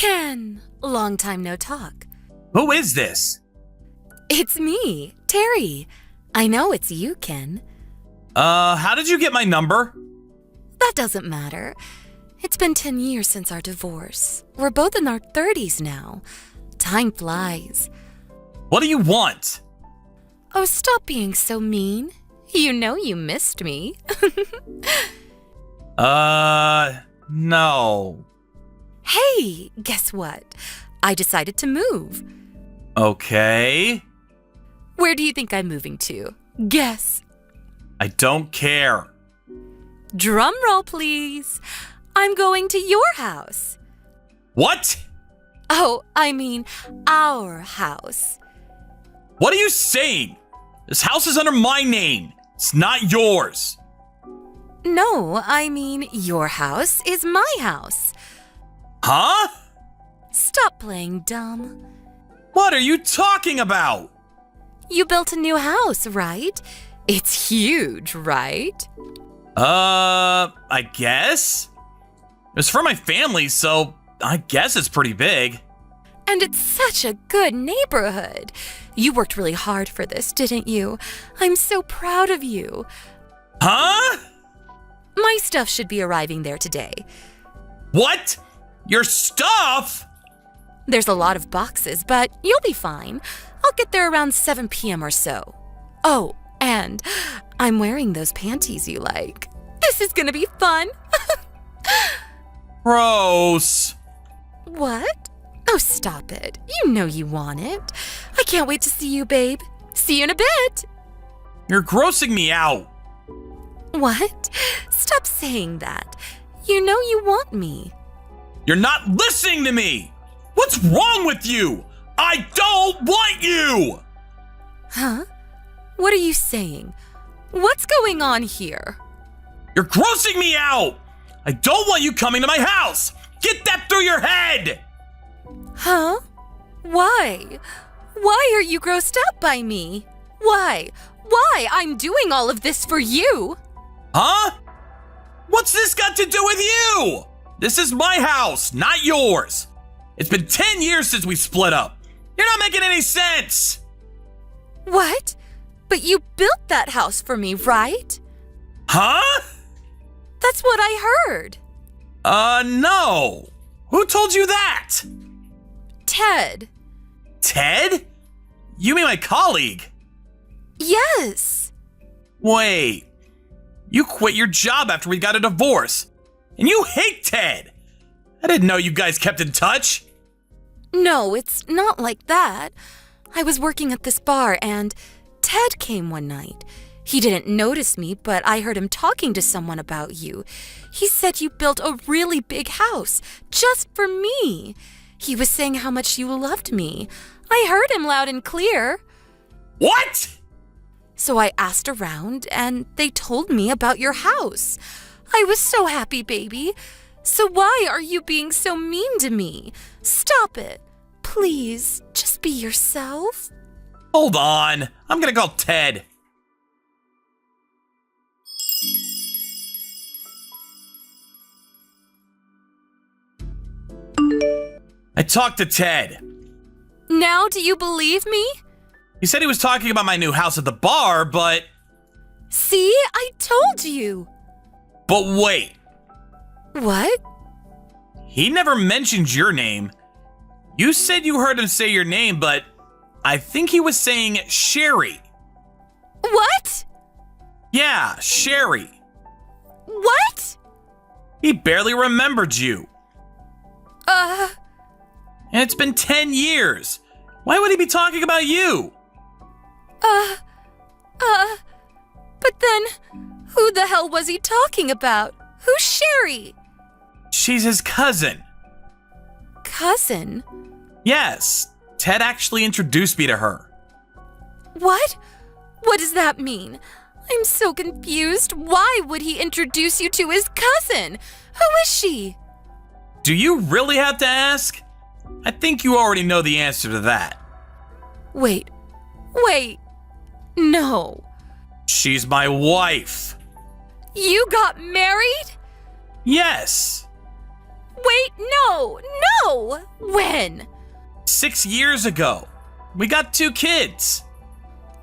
Ken, long time no talk. Who is this? It's me, Terry. I know it's you, Ken. How did you get my number? That doesn't matter. It's been 10 years since our divorce. We're both in our 30s now. Time flies. What do you want? Oh, stop being so mean. You know you missed me. No. Hey, guess what? I decided to move. Okay. Where do you think I'm moving to? Guess. I don't care. Drum roll, please. I'm going to your house. What? Oh, I mean our house. What are you saying? This house is under my name. It's not yours. No, I mean your house is my house. Huh? Stop playing dumb. What are you talking about? You built a new house, right? It's huge, right? I guess? It's for my family, so I guess it's pretty big. And it's such a good neighborhood. You worked really hard for this, didn't you? I'm so proud of you. Huh? My stuff should be arriving there today. What? Your stuff? There's a lot of boxes, but you'll be fine. I'll get there around 7 p.m. or so. Oh, and I'm wearing those panties you like. This is gonna be fun. Gross. What? Oh, stop it. You know you want it. I can't wait to see you, babe. See you in a bit. You're grossing me out. What? Stop saying that. You know you want me. You're not listening to me. What's wrong with you? I don't want you. Huh? What are you saying? What's going on here? You're grossing me out. I don't want you coming to my house. Get that through your head. Huh? Why? Why are you grossed out by me? Why? Why? I'm doing all of this for you. Huh? What's this got to do with you? This is my house, not yours. It's been 10 years since we split up. You're not making any sense. What? But you built that house for me, right? Huh? That's what I heard. No. Who told you that? Ted. Ted? You mean my colleague? Yes. Wait. You quit your job after we got a divorce. And you hate Ted. I didn't know you guys kept in touch. No, it's not like that. I was working at this bar and Ted came one night. He didn't notice me, but I heard him talking to someone about you. He said you built a really big house just for me. He was saying how much you loved me. I heard him loud and clear. What? So I asked around and they told me about your house. I was so happy, baby. So why are you being so mean to me? Stop it. Please, just be yourself. Hold on. I'm gonna call Ted. I talked to Ted. Now do you believe me? He said he was talking about my new house at the bar, but... See, I told you. But wait. What? He never mentioned your name. You said you heard him say your name, but I think he was saying Sherry. What? Yeah, Sherry. What? He barely remembered you. And it's been 10 years. Why would he be talking about you? But then, who the hell was he talking about? Who's Sherry? She's his cousin. Cousin? Yes, Ted actually introduced me to her. What? What does that mean? I'm so confused. Why would he introduce you to his cousin? Who is she? Do you really have to ask? I think you already know the answer to that. Wait. No. She's my wife. You got married? Yes. Wait, no. No! When? 6 years ago. We got 2 kids.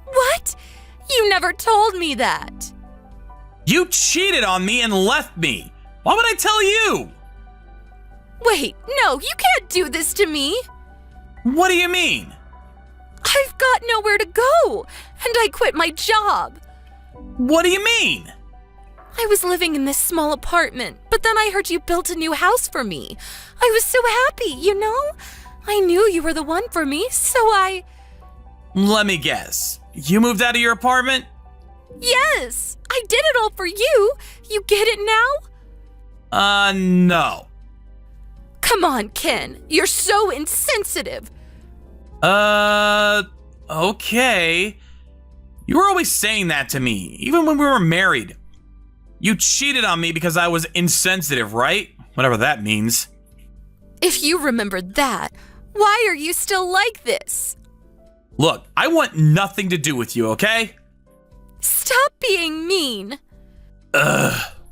What? You never told me that. You cheated on me and left me. Why would I tell you? Wait, no, you can't do this to me. What do you mean? I've got nowhere to go, and I quit my job. What do you mean? I was living in this small apartment, but then I heard you built a new house for me. I was so happy, you know? I knew you were the one for me, so I... Let me guess. You moved out of your apartment? Yes, I did it all for you. You get it now? No. Come on, Ken. You're so insensitive. Okay. You were always saying that to me, even when we were married. You cheated on me because I was insensitive, right? Whatever that means. If you remember that, why are you still like this? Look, I want nothing to do with you, okay? Stop being mean.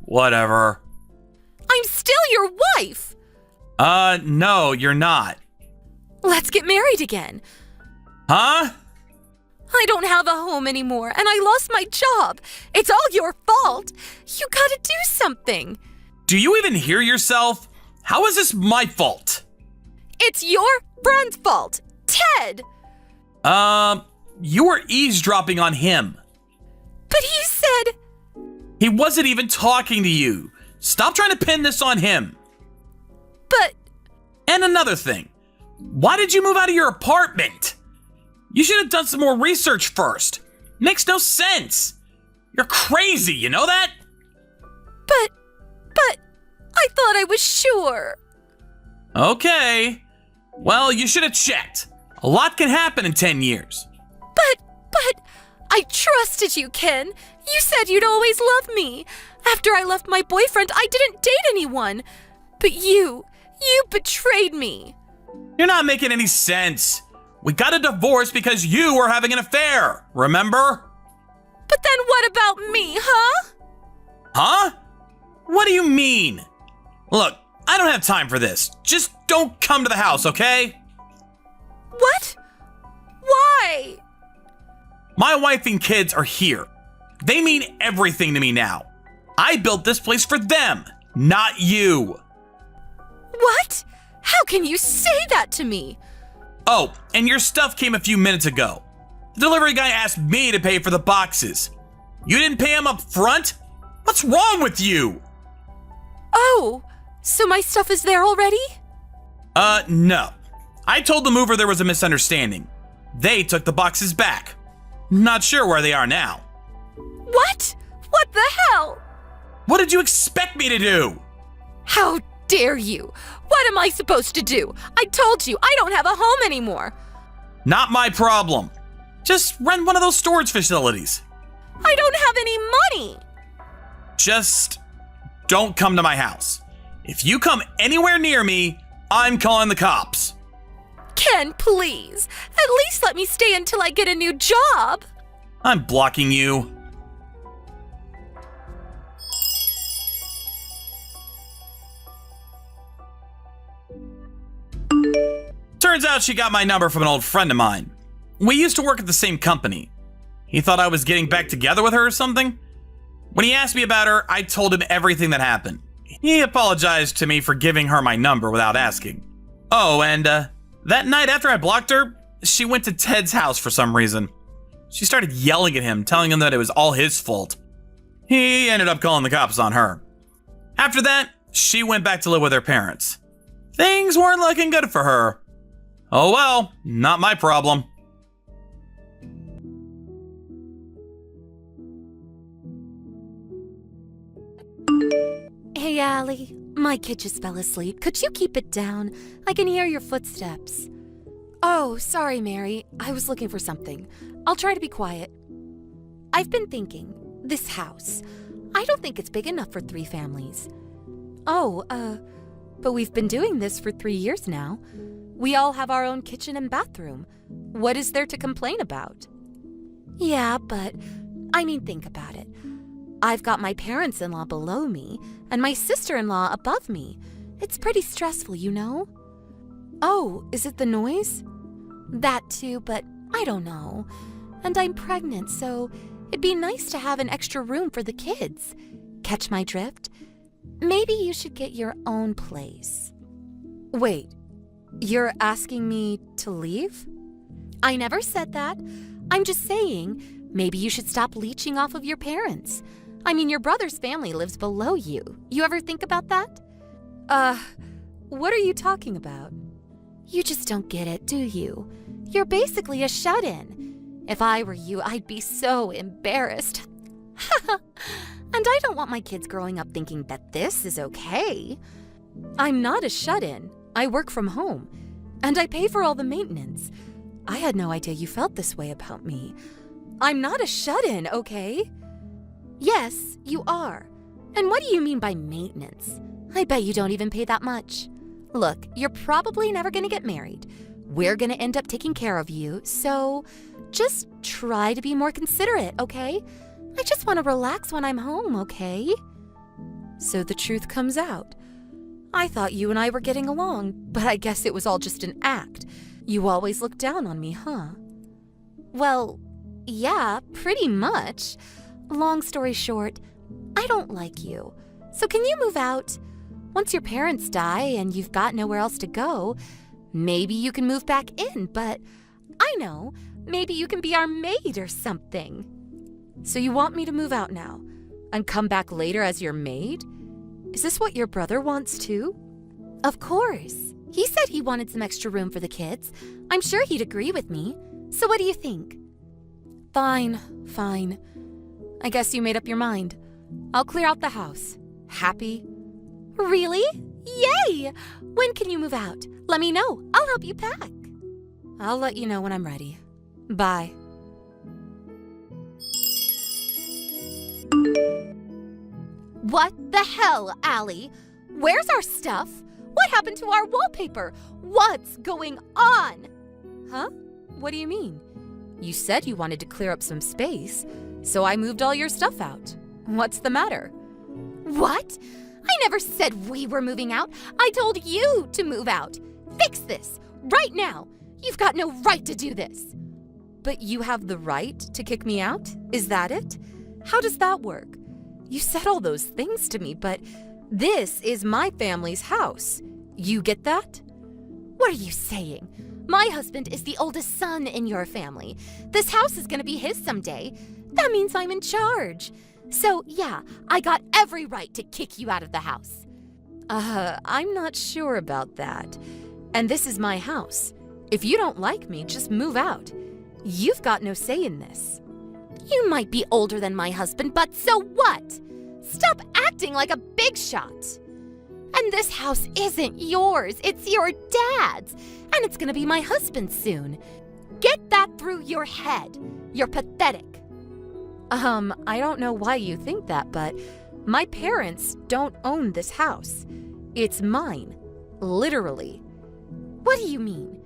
Whatever. I'm still your wife. No, you're not. Let's get married again. Huh? I don't have a home anymore, and I lost my job. It's all your fault. You gotta do something. Do you even hear yourself? How is this my fault? It's your friend's fault, Ted. You were eavesdropping on him. But he said... He wasn't even talking to you. Stop trying to pin this on him. But... And another thing. Why did you move out of your apartment? You should have done some more research first. Makes no sense. You're crazy, you know that? But... I thought I was sure. Okay. Well, you should have checked. A lot can happen in 10 years. But... I trusted you, Ken. You said you'd always love me. After I left my boyfriend, I didn't date anyone. But you betrayed me. You're not making any sense. We got a divorce because you were having an affair, remember? But then what about me, huh? Huh? What do you mean? Look, I don't have time for this. Just don't come to the house, okay? What? Why? My wife and kids are here. They mean everything to me now. I built this place for them, not you. What? How can you say that to me? Oh, and your stuff came a few minutes ago. The delivery guy asked me to pay for the boxes. You didn't pay him up front? What's wrong with you? Oh, so my stuff is there already? No. I told the mover there was a misunderstanding. They took the boxes back. Not sure where they are now. What? What the hell? What did you expect me to do? How dare you? What am I supposed to do? I told you, I don't have a home anymore. Not my problem. Just rent one of those storage facilities. I don't have any money. Just don't come to my house. If you come anywhere near me, I'm calling the cops. Ken, please. At least let me stay until I get a new job. I'm blocking you. Turns out she got my number from an old friend of mine. We used to work at the same company. He thought I was getting back together with her or something. When he asked me about her, I told him everything that happened. He apologized to me for giving her my number without asking. Oh, and that night after I blocked her, she went to Ted's house for some reason. She started yelling at him, telling him that it was all his fault. He ended up calling the cops on her. After that, she went back to live with her parents. Things weren't looking good for her. Oh well, not my problem. Hey, Allie. My kid just fell asleep. Could you keep it down? I can hear your footsteps. Oh, sorry, Mary. I was looking for something. I'll try to be quiet. I've been thinking, this house, I don't think it's big enough for 3 families. Oh, but we've been doing this for 3 years now. We all have our own kitchen and bathroom. What is there to complain about? Yeah, but, think about it. I've got my parents-in-law below me and my sister-in-law above me. It's pretty stressful, you know? Oh, is it the noise? That too, but I don't know. And I'm pregnant, so it'd be nice to have an extra room for the kids. Catch my drift? Maybe you should get your own place. Wait, you're asking me to leave? I never said that. I'm just saying, maybe you should stop leeching off of your parents. I mean, your brother's family lives below you. You ever think about that? What are you talking about? You just don't get it, do you? You're basically a shut-in. If I were you, I'd be so embarrassed. And I don't want my kids growing up thinking that this is okay. I'm not a shut-in. I work from home. And I pay for all the maintenance. I had no idea you felt this way about me. I'm not a shut-in, okay? Yes, you are. And what do you mean by maintenance? I bet you don't even pay that much. Look, you're probably never gonna get married. We're gonna end up taking care of you, so just try to be more considerate, okay? I just want to relax when I'm home, okay? So the truth comes out. I thought you and I were getting along, but I guess it was all just an act. You always look down on me, huh? Well, yeah, pretty much. Long story short, I don't like you. So can you move out? Once your parents die and you've got nowhere else to go, maybe you can move back in, but I know, maybe you can be our maid or something. So you want me to move out now and come back later as your maid? Is this what your brother wants too? Of course. He said he wanted some extra room for the kids. I'm sure he'd agree with me. So what do you think? Fine. I guess you made up your mind. I'll clear out the house. Happy? Really? Yay! When can you move out? Let me know. I'll help you pack. I'll let you know when I'm ready. Bye. What the hell, Allie? Where's our stuff? What happened to our wallpaper? What's going on? Huh? What do you mean? You said you wanted to clear up some space, so I moved all your stuff out. What's the matter? What? I never said we were moving out. I told you to move out. Fix this right now. You've got no right to do this. But you have the right to kick me out? Is that it? How does that work? You said all those things to me, but this is my family's house. You get that? What are you saying? My husband is the oldest son in your family. This house is gonna be his someday. That means I'm in charge. So, yeah, I got every right to kick you out of the house. I'm not sure about that. And this is my house. If you don't like me, just move out. You've got no say in this. You might be older than my husband, but so what? Stop acting like a big shot. And this house isn't yours, it's your dad's. And it's gonna be my husband's soon. Get that through your head. You're pathetic. I don't know why you think that, but my parents don't own this house. It's mine. Literally. What do you mean?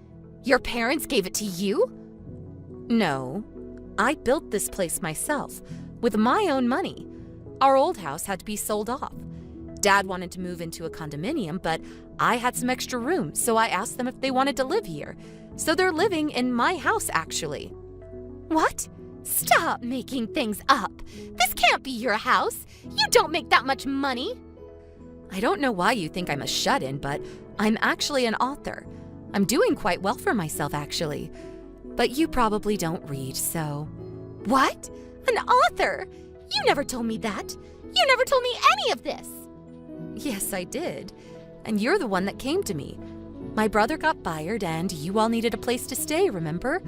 Your parents gave it to you? No. I built this place myself, with my own money. Our old house had to be sold off. Dad wanted to move into a condominium, but I had some extra room, so I asked them if they wanted to live here. So they're living in my house, actually. What? Stop making things up. This can't be your house. You don't make that much money. I don't know why you think I'm a shut-in, but I'm actually an author. I'm doing quite well for myself, actually. But you probably don't read, so... What? An author? You never told me that. You never told me any of this. Yes, I did. And you're the one that came to me. My brother got fired and you all needed a place to stay, remember?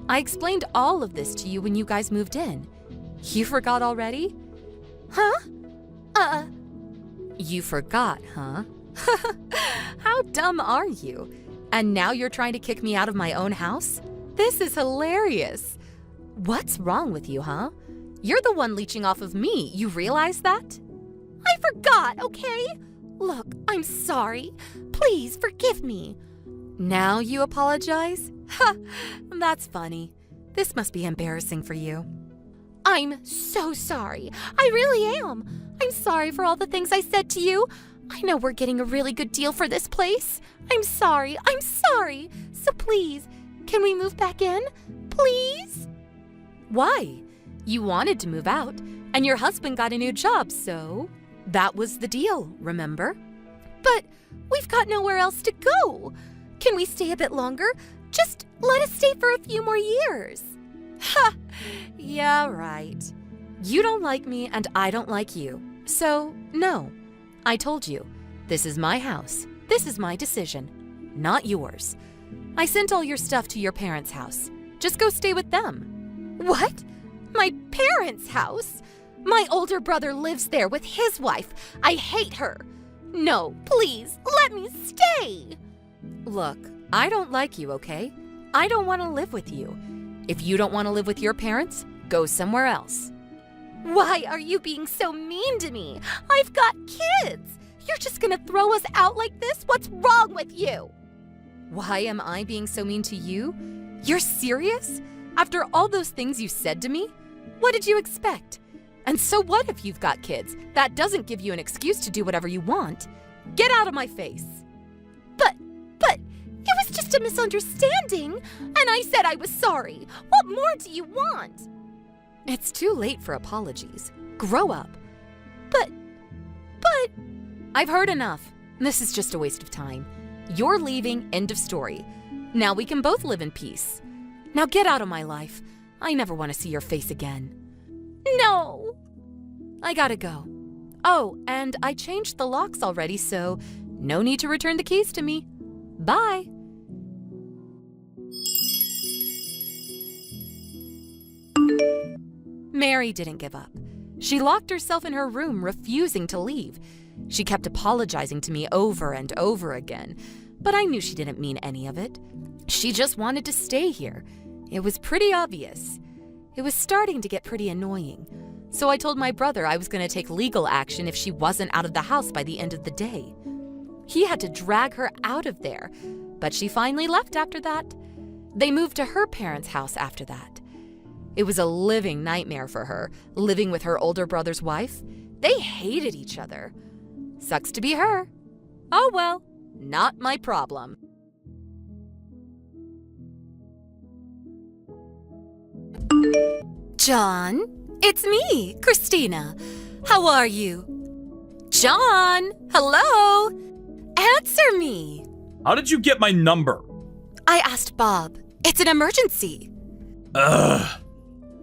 I explained all of this to you when you guys moved in. You forgot already? Huh? You forgot, huh? How dumb are you? And now you're trying to kick me out of my own house? This is hilarious. What's wrong with you, huh? You're the one leeching off of me. You realize that? I forgot, okay? Look, I'm sorry. Please forgive me. Now you apologize? Ha, that's funny. This must be embarrassing for you. I'm so sorry. I really am. I'm sorry for all the things I said to you. I know we're getting a really good deal for this place. I'm sorry. So please, can we move back in? Please? Why? You wanted to move out, and your husband got a new job, so that was the deal, remember? But we've got nowhere else to go. Can we stay a bit longer? Just let us stay for a few more years. Ha! Yeah, right. You don't like me and I don't like you. So, no. I told you, this is my house. This is my decision, not yours. I sent all your stuff to your parents' house. Just go stay with them. What? My parents' house? My older brother lives there with his wife. I hate her. No, please, let me stay. Look, I don't like you, okay? I don't want to live with you. If you don't want to live with your parents, go somewhere else. Why are you being so mean to me? I've got kids. You're just gonna throw us out like this? What's wrong with you? Why am I being so mean to you? You're serious? After all those things you said to me? What did you expect? And so what if you've got kids? That doesn't give you an excuse to do whatever you want. Get out of my face. But, it was just a misunderstanding, and I said I was sorry. What more do you want? It's too late for apologies. Grow up. But, I've heard enough. This is just a waste of time. You're leaving, end of story. Now we can both live in peace. Now get out of my life. I never want to see your face again. No! I gotta go. Oh, and I changed the locks already, so no need to return the keys to me. Bye. Mary didn't give up. She locked herself in her room, refusing to leave. She kept apologizing to me over and over again, but I knew she didn't mean any of it. She just wanted to stay here. It was pretty obvious. It was starting to get pretty annoying. So I told my brother I was going to take legal action if she wasn't out of the house by the end of the day. He had to drag her out of there, but she finally left after that. They moved to her parents' house after that. It was a living nightmare for her, living with her older brother's wife. They hated each other. Sucks to be her. Oh well, not my problem. John, it's me, Christina. How are you? John, hello? Answer me. How did you get my number? I asked Bob. It's an emergency. Ugh.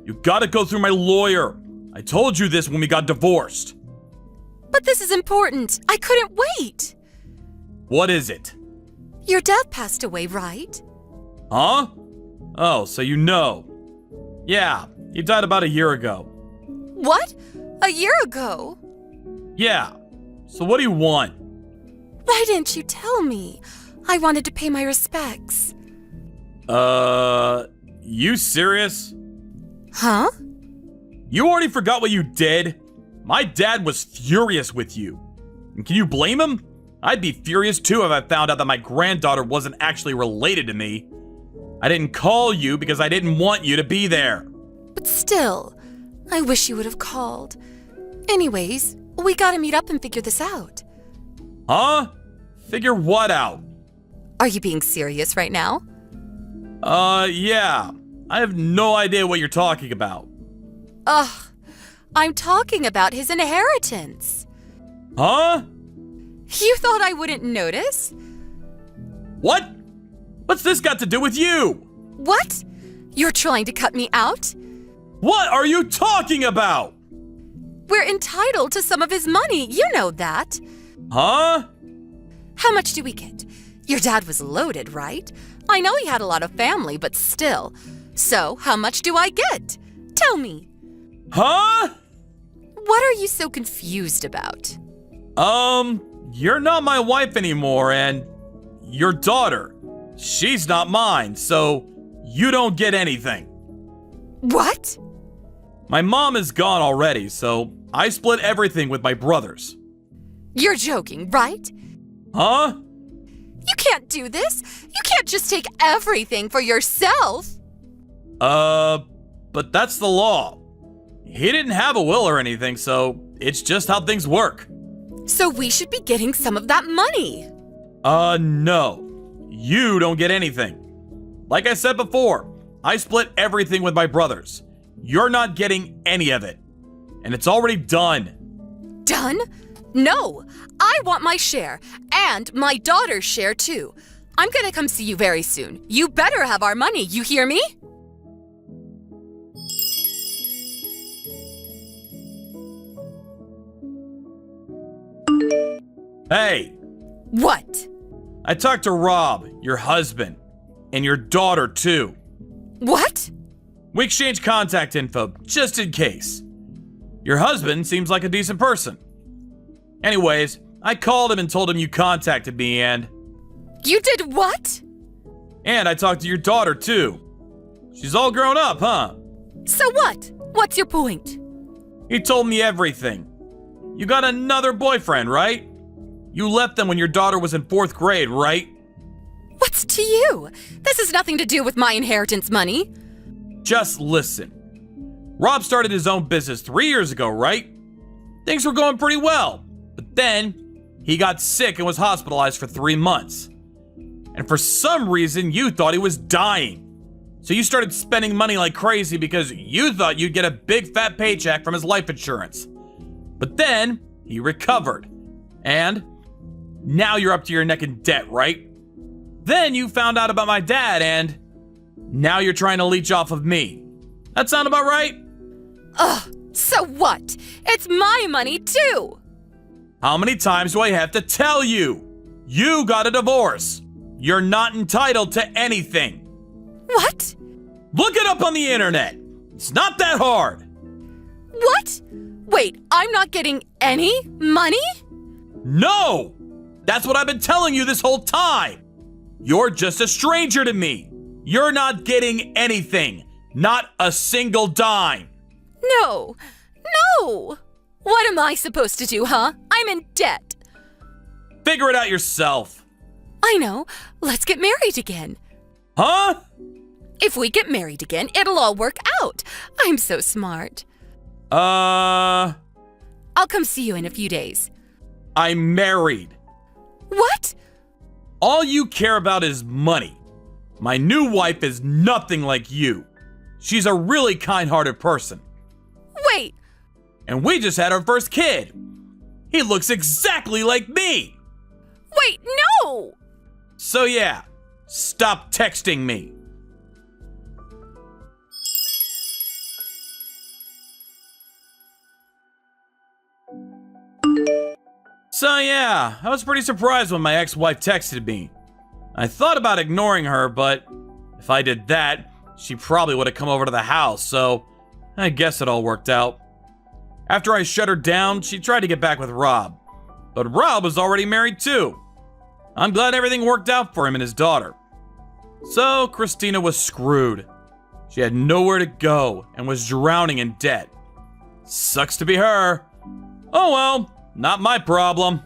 You gotta go through my lawyer. I told you this when we got divorced. But this is important. I couldn't wait. What is it? Your dad passed away, right? Huh? Oh, so you know. Yeah, he died about a year ago. What? A year ago? Yeah. So what do you want? Why didn't you tell me? I wanted to pay my respects. You serious? Huh? You already forgot what you did? My dad was furious with you. And can you blame him? I'd be furious too if I found out that my granddaughter wasn't actually related to me. I didn't call you because I didn't want you to be there. But still, I wish you would have called. Anyways, we gotta meet up and figure this out. Huh? Figure what out? Are you being serious right now? Yeah. I have no idea what you're talking about. Ugh, I'm talking about his inheritance. Huh? You thought I wouldn't notice? What? What's this got to do with you? What? You're trying to cut me out? What are you talking about? We're entitled to some of his money, you know that. Huh? How much do we get? Your dad was loaded, right? I know he had a lot of family, but still. So, how much do I get? Tell me. Huh? What are you so confused about? You're not my wife anymore, and your daughter, she's not mine, so you don't get anything. What? My mom is gone already, so I split everything with my brothers. You're joking, right? Huh? You can't do this. You can't just take everything for yourself. But that's the law. He didn't have a will or anything, so it's just how things work. So we should be getting some of that money. No. You don't get anything. Like I said before, I split everything with my brothers. You're not getting any of it. And it's already done. Done? No, I want my share, and my daughter's share too. I'm gonna come see you very soon. You better have our money, you hear me? Hey, What? I talked to Rob, your husband, and your daughter too. What? We exchanged contact info just in case. Your husband seems like a decent person. Anyways, I called him and told him you contacted me and You did what? I talked to your daughter too. She's all grown up, huh? So what? What's your point? He told me everything. You got another boyfriend, right? You left them when your daughter was in 4th grade, right? What's to you? This has nothing to do with my inheritance money. Just listen. Rob started his own business 3 years ago, right? Things were going pretty well. But then, he got sick and was hospitalized for 3 months. And for some reason, you thought he was dying. So you started spending money like crazy because you thought you'd get a big fat paycheck from his life insurance. But then, he recovered. And now you're up to your neck in debt, right? Then you found out about my dad and now you're trying to leech off of me. That sound about right? Ugh, so what? It's my money too. How many times do I have to tell you? You got a divorce. You're not entitled to anything. What? Look it up on the internet. It's not that hard. What? Wait, I'm not getting any money? No! That's what I've been telling you this whole time. You're just a stranger to me. You're not getting anything. Not a single dime. No. No. What am I supposed to do, huh? I'm in debt. Figure it out yourself. I know. Let's get married again. Huh? If we get married again, it'll all work out. I'm so smart. I'll come see you in a few days. I'm married. What? All you care about is money. My new wife is nothing like you. She's a really kind-hearted person. Wait. And we just had our first kid. He looks exactly like me. Wait, no! So yeah, stop texting me. So yeah, I was pretty surprised when my ex-wife texted me. I thought about ignoring her, but if I did that, she probably would have come over to the house, so I guess it all worked out. After I shut her down, she tried to get back with Rob, but Rob was already married too. I'm glad everything worked out for him and his daughter. So Christina was screwed. She had nowhere to go and was drowning in debt. Sucks to be her. Oh well, not my problem.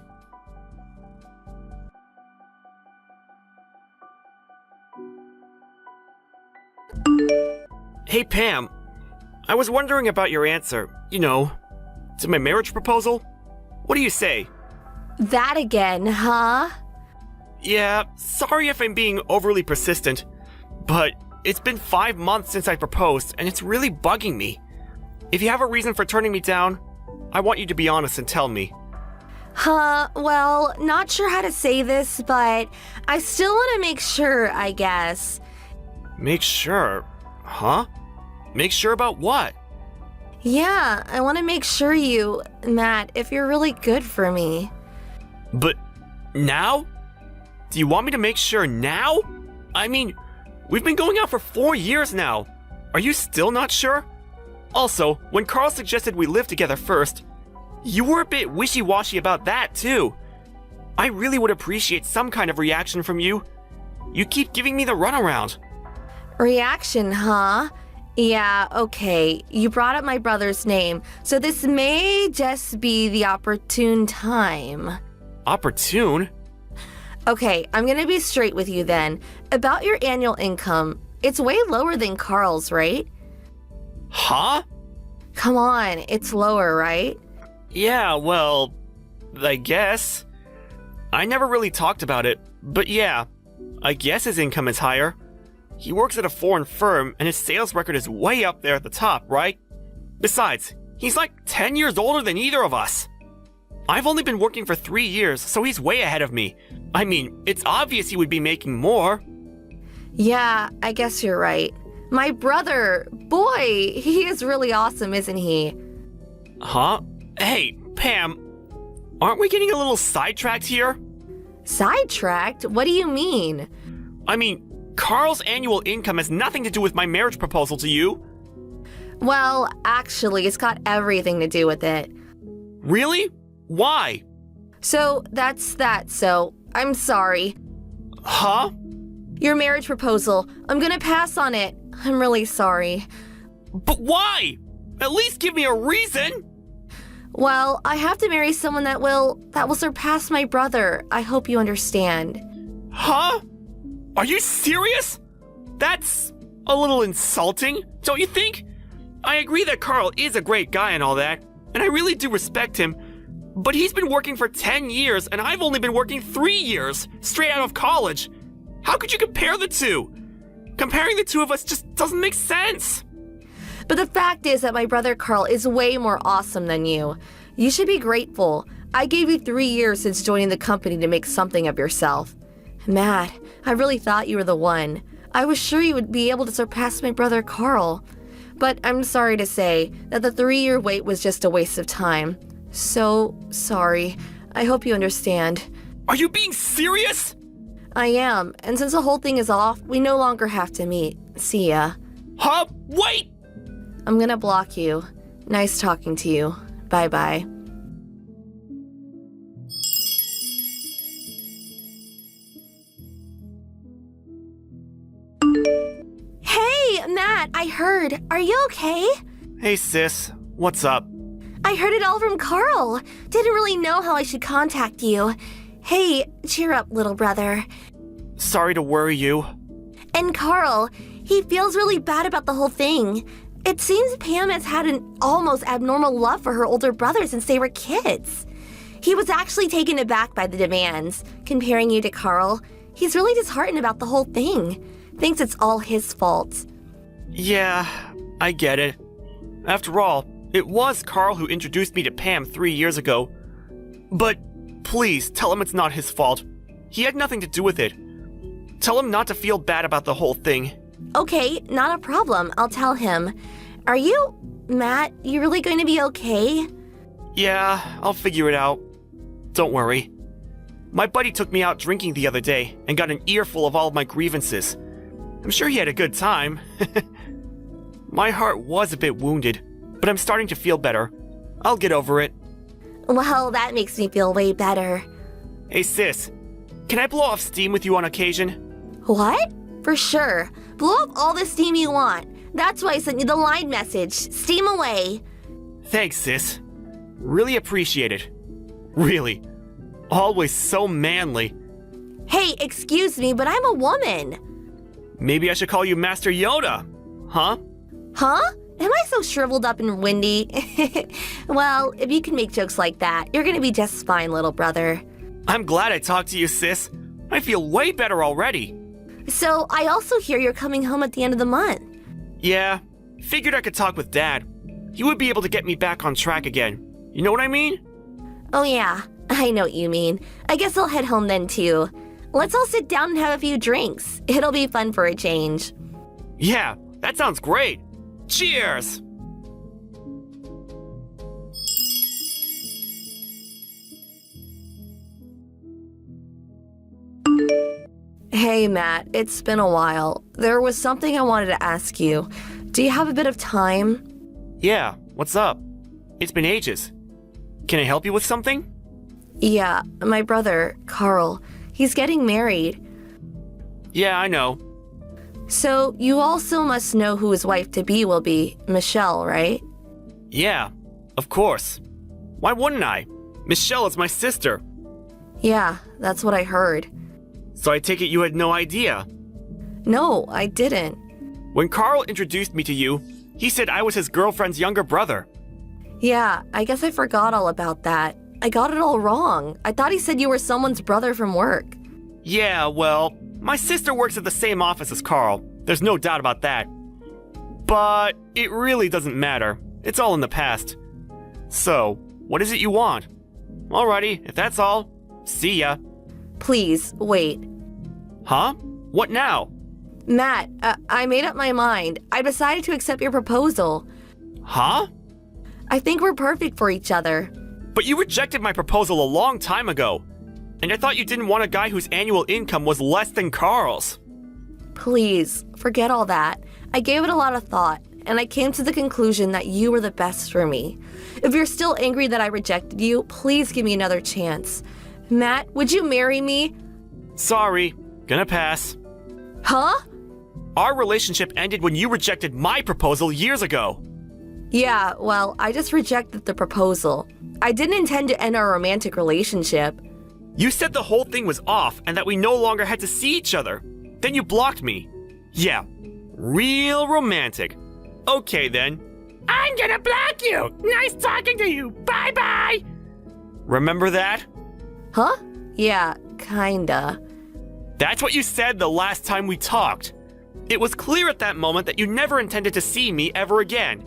Hey Pam, I was wondering about your answer, to my marriage proposal. What do you say? That again, huh? Yeah, sorry if I'm being overly persistent, but it's been 5 months since I proposed and it's really bugging me. If you have a reason for turning me down, I want you to be honest and tell me. Well, not sure how to say this, but I still want to make sure, I guess. Make sure? Huh? Make sure about what? Yeah, I want to make sure Matt, if you're really good for me. But now? Do you want me to make sure now? I mean, we've been going out for 4 years now. Are you still not sure? Also, when Carl suggested we live together first, you were a bit wishy-washy about that too. I really would appreciate some kind of reaction from you. You keep giving me the runaround. Reaction, huh? Yeah, okay. You brought up my brother's name, so this may just be the opportune time. Opportune? Okay, I'm gonna be straight with you then. About your annual income, it's way lower than Carl's, right? Huh? Come on, it's lower, right? Yeah, well... I guess. I never really talked about it, but yeah, I guess his income is higher. He works at a foreign firm, and his sales record is way up there at the top, right? Besides, he's like 10 years older than either of us. I've only been working for 3 years, so he's way ahead of me. I mean, it's obvious he would be making more. Yeah, I guess you're right. My brother, boy, he is really awesome, isn't he? Huh? Hey, Pam, aren't we getting a little sidetracked here? Sidetracked? What do you mean? I mean, Carl's annual income has nothing to do with my marriage proposal to you. Well, actually, it's got everything to do with it. Really? Why? So, that's that, so I'm sorry. Huh? Your marriage proposal, I'm gonna pass on it. I'm really sorry. But why? At least give me a reason! Well, I have to marry someone that will surpass my brother. I hope you understand. Huh? Are you serious? That's a little insulting, don't you think? I agree that Carl is a great guy and all that, and I really do respect him, but he's been working for 10 years and I've only been working 3 years, straight out of college. How could you compare the two? Comparing the two of us just doesn't make sense. But the fact is that my brother Carl is way more awesome than you. You should be grateful. I gave you 3 years since joining the company to make something of yourself. Matt, I really thought you were the one. I was sure you would be able to surpass my brother Carl. But I'm sorry to say that the 3-year wait was just a waste of time. So sorry. I hope you understand. Are you being serious? I am, and since the whole thing is off, we no longer have to meet. See ya. Huh? Wait! I'm gonna block you. Nice talking to you. Bye-bye. Hey, Matt, I heard. Are you okay? Hey sis, what's up? I heard it all from Carl. Didn't really know how I should contact you. Hey, cheer up, little brother. Sorry to worry you. And Carl, he feels really bad about the whole thing. It seems Pam has had an almost abnormal love for her older brother since they were kids. He was actually taken aback by the demands, comparing you to Carl. He's really disheartened about the whole thing. Thinks it's all his fault. Yeah, I get it. After all, it was Carl who introduced me to Pam 3 years ago. But please tell him it's not his fault. He had nothing to do with it. Tell him not to feel bad about the whole thing. Okay, not a problem. I'll tell him. Are you... Matt, you really going to be okay? Yeah, I'll figure it out. Don't worry. My buddy took me out drinking the other day and got an earful of all of my grievances. I'm sure he had a good time. My heart was a bit wounded, but I'm starting to feel better. I'll get over it. Well, that makes me feel way better. Hey sis, can I blow off steam with you on occasion? What? For sure. Blow up all the steam you want. That's why I sent you the line message. Steam away. Thanks, sis. Really appreciate it. Really. Always so manly. Hey, excuse me, but I'm a woman. Maybe I should call you Master Yoda. Huh? Huh? Am I so shriveled up and windy? Well, if you can make jokes like that, you're gonna be just fine, little brother. I'm glad I talked to you, sis. I feel way better already. So, I also hear you're coming home at the end of the month. Yeah, figured I could talk with Dad. He would be able to get me back on track again. You know what I mean? Oh yeah, I know what you mean. I guess I'll head home then too. Let's all sit down and have a few drinks. It'll be fun for a change. Yeah, that sounds great. Cheers! Hey Matt, it's been a while. There was something I wanted to ask you. Do you have a bit of time? Yeah, what's up? It's been ages. Can I help you with something? Yeah, my brother, Carl, he's getting married. Yeah, I know. So you also must know who his wife-to-be will be, Michelle, right? Yeah, of course. Why wouldn't I? Michelle is my sister. Yeah, that's what I heard. So I take it you had no idea. No, I didn't. When Carl introduced me to you, he said I was his girlfriend's younger brother. Yeah, I guess I forgot all about that. I got it all wrong. I thought he said you were someone's brother from work. Yeah, well, my sister works at the same office as Carl. There's no doubt about that. But it really doesn't matter. It's all in the past. So, what is it you want? Alrighty, if that's all, see ya. Please, wait. Huh? What now? Matt, I made up my mind. I decided to accept your proposal. Huh? I think we're perfect for each other. But you rejected my proposal a long time ago. And I thought you didn't want a guy whose annual income was less than Carl's. Please, forget all that. I gave it a lot of thought, and I came to the conclusion that you were the best for me. If you're still angry that I rejected you, please give me another chance. Matt, would you marry me? Sorry, gonna pass. Huh? Our relationship ended when you rejected my proposal years ago. Yeah, well, I just rejected the proposal. I didn't intend to end our romantic relationship. You said the whole thing was off and that we no longer had to see each other. Then you blocked me. Yeah, real romantic. Okay then. I'm gonna block you. Nice talking to you. Bye-bye. Remember that? Huh? Yeah, kinda. That's what you said the last time we talked. It was clear at that moment that you never intended to see me ever again.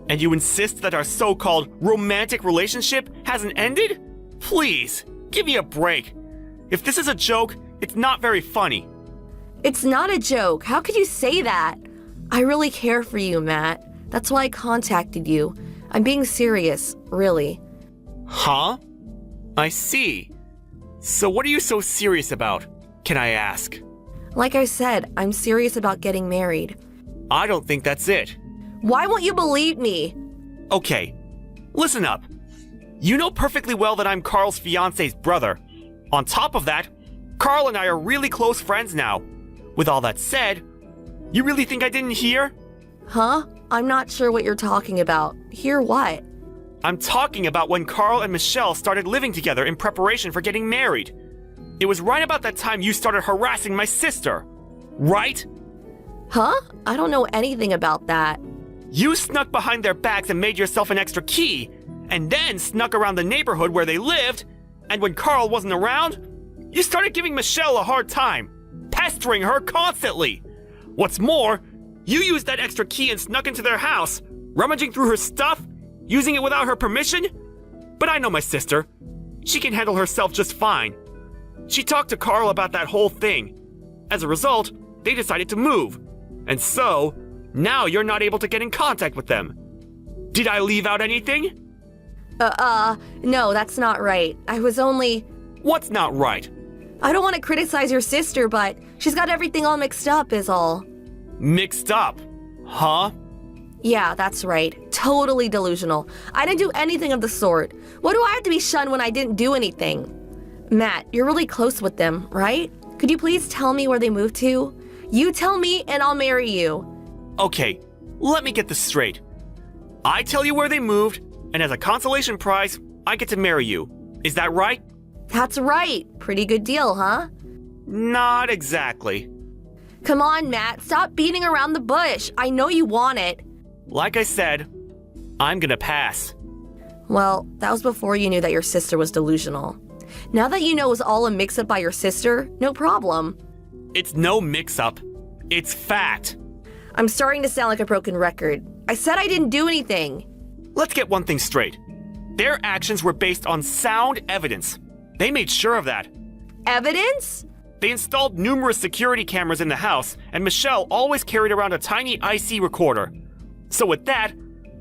And you insist that our so-called romantic relationship hasn't ended? Please, give me a break. If this is a joke, it's not very funny. It's not a joke. How could you say that? I really care for you, Matt. That's why I contacted you. I'm being serious, really. Huh? I see. So what are you so serious about, can I ask? Like I said, I'm serious about getting married. I don't think that's it. Why won't you believe me? Okay, listen up. You know perfectly well that I'm Carl's fiance's brother. On top of that, Carl and I are really close friends now. With all that said, you really think I didn't hear? Huh? I'm not sure what you're talking about. Hear what? I'm talking about when Carl and Michelle started living together in preparation for getting married. It was right about that time you started harassing my sister. Right? Huh? I don't know anything about that. You snuck behind their backs and made yourself an extra key, and then snuck around the neighborhood where they lived, and when Carl wasn't around, you started giving Michelle a hard time, pestering her constantly. What's more, you used that extra key and snuck into their house, rummaging through her stuff, using it without her permission. But I know my sister. She can handle herself just fine. She talked to Carl about that whole thing. As a result, they decided to move. And so, now you're not able to get in contact with them. Did I leave out anything? No, that's not right. I was only... What's not right? I don't want to criticize your sister, but she's got everything all mixed up is all. Mixed up? Huh? Yeah, that's right. Totally delusional. I didn't do anything of the sort. What do I have to be shunned when I didn't do anything? Matt, you're really close with them, right? Could you please tell me where they moved to? You tell me and I'll marry you. Okay, let me get this straight. I tell you where they moved, and as a consolation prize, I get to marry you. Is that right? That's right. Pretty good deal, huh? Not exactly. Come on, Matt. Stop beating around the bush. I know you want it. Like I said, I'm gonna pass. Well, that was before you knew that your sister was delusional. Now that you know it was all a mix-up by your sister, no problem. It's no mix-up. It's fact. I'm starting to sound like a broken record. I said I didn't do anything. Let's get one thing straight. Their actions were based on sound evidence. They made sure of that. Evidence? They installed numerous security cameras in the house, and Michelle always carried around a tiny IC recorder. So with that,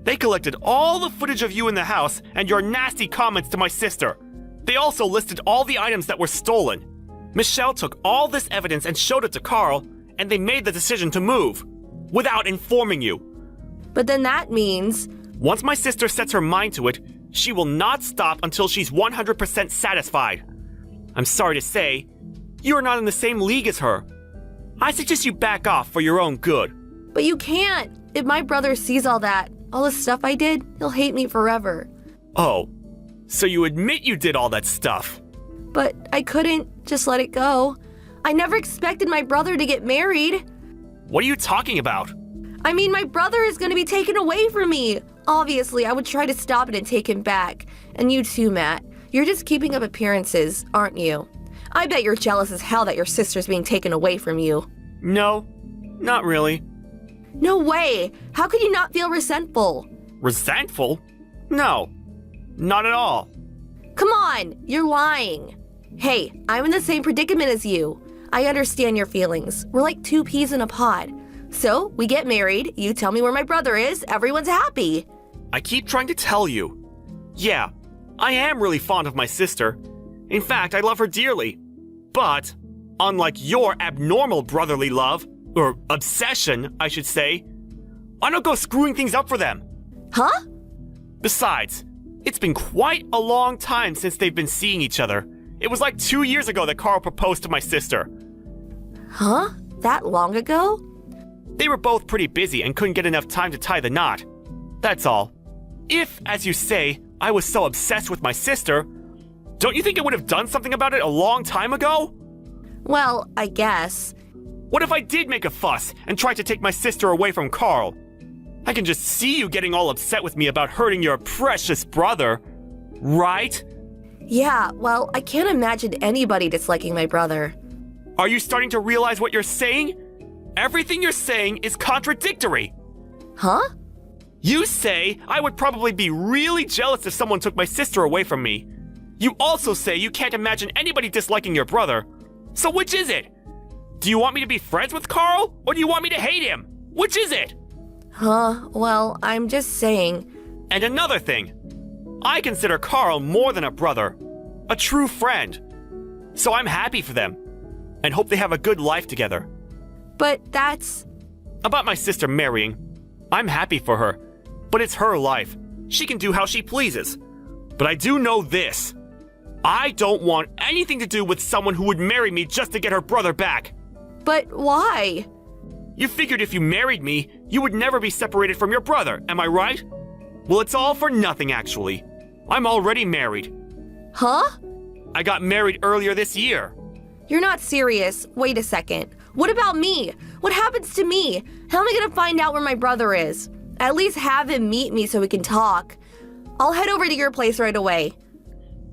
they collected all the footage of you in the house and your nasty comments to my sister. They also listed all the items that were stolen. Michelle took all this evidence and showed it to Carl, and they made the decision to move, without informing you. But then that means... Once my sister sets her mind to it, she will not stop until she's 100% satisfied. I'm sorry to say, you are not in the same league as her. I suggest you back off for your own good. But you can't. If my brother sees all that, all the stuff I did, he'll hate me forever. Oh, so you admit you did all that stuff? But I couldn't just let it go. I never expected my brother to get married. What are you talking about? I mean, my brother is going to be taken away from me. Obviously, I would try to stop it and take him back. And you too, Matt. You're just keeping up appearances, aren't you? I bet you're jealous as hell that your sister's being taken away from you. No, not really. No way! How could you not feel resentful? Resentful? No, not at all. Come on, you're lying. Hey, I'm in the same predicament as you. I understand your feelings. We're like two peas in a pod. So, we get married, you tell me where my brother is, everyone's happy. I keep trying to tell you. Yeah, I am really fond of my sister. In fact, I love her dearly. But, unlike your abnormal brotherly love, or obsession, I should say, I don't go screwing things up for them. Huh? Besides, it's been quite a long time since they've been seeing each other. It was like 2 years ago that Carl proposed to my sister. Huh? That long ago? They were both pretty busy and couldn't get enough time to tie the knot. That's all. If, as you say, I was so obsessed with my sister, don't you think I would have done something about it a long time ago? Well, I guess. What if I did make a fuss and tried to take my sister away from Carl? I can just see you getting all upset with me about hurting your precious brother, right? Yeah, well, I can't imagine anybody disliking my brother. Are you starting to realize what you're saying? Everything you're saying is contradictory. Huh? You say I would probably be really jealous if someone took my sister away from me. You also say you can't imagine anybody disliking your brother. So which is it? Do you want me to be friends with Carl, or do you want me to hate him? Which is it? Huh, well, I'm just saying. And another thing, I consider Carl more than a brother, a true friend. So I'm happy for them, and hope they have a good life together. But that's... About my sister marrying, I'm happy for her, but it's her life. She can do how she pleases. But I do know this. I don't want anything to do with someone who would marry me just to get her brother back. But why? You figured if you married me, you would never be separated from your brother, am I right? Well, it's all for nothing, actually. I'm already married. Huh? I got married earlier this year. You're not serious. Wait a second. What about me? What happens to me? How am I gonna find out where my brother is? At least have him meet me so we can talk. I'll head over to your place right away.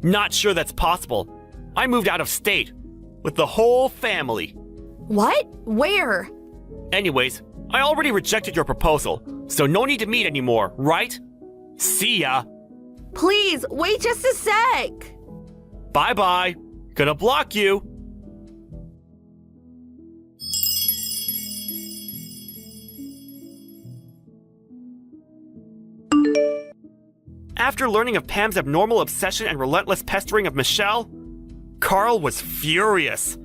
Not sure that's possible. I moved out of state. With the whole family. What? Where? Anyways, I already rejected your proposal, so no need to meet anymore, right? See ya. Please, wait just a sec. Bye-bye. Gonna block you. After learning of Pam's abnormal obsession and relentless pestering of Michelle, Carl was furious.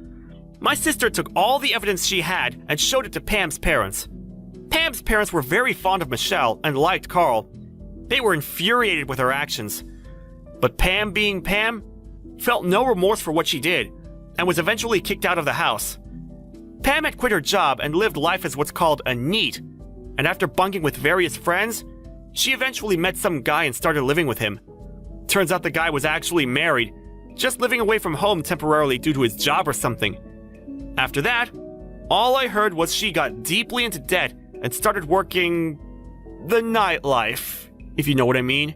My sister took all the evidence she had and showed it to Pam's parents. Pam's parents were very fond of Michelle and liked Carl. They were infuriated with her actions. But Pam, being Pam, felt no remorse for what she did and was eventually kicked out of the house. Pam had quit her job and lived life as what's called a NEET, and after bunking with various friends, she eventually met some guy and started living with him. Turns out the guy was actually married, just living away from home temporarily due to his job or something. After that, all I heard was she got deeply into debt and started working the nightlife, if you know what I mean.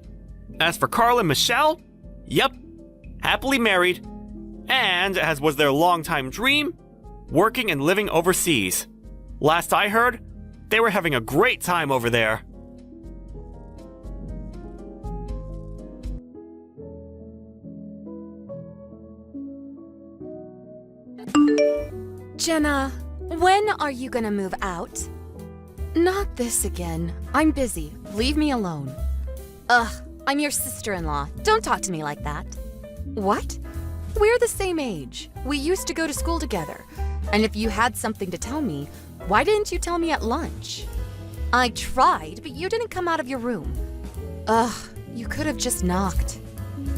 As for Carl and Michelle, yep, happily married, and, as was their longtime dream, working and living overseas. Last I heard, they were having a great time over there. Jenna, when are you gonna move out? Not this again. I'm busy. Leave me alone. Ugh, I'm your sister-in-law. Don't talk to me like that. What? We're the same age. We used to go to school together. And if you had something to tell me, why didn't you tell me at lunch? I tried, but you didn't come out of your room. Ugh, you could have just knocked.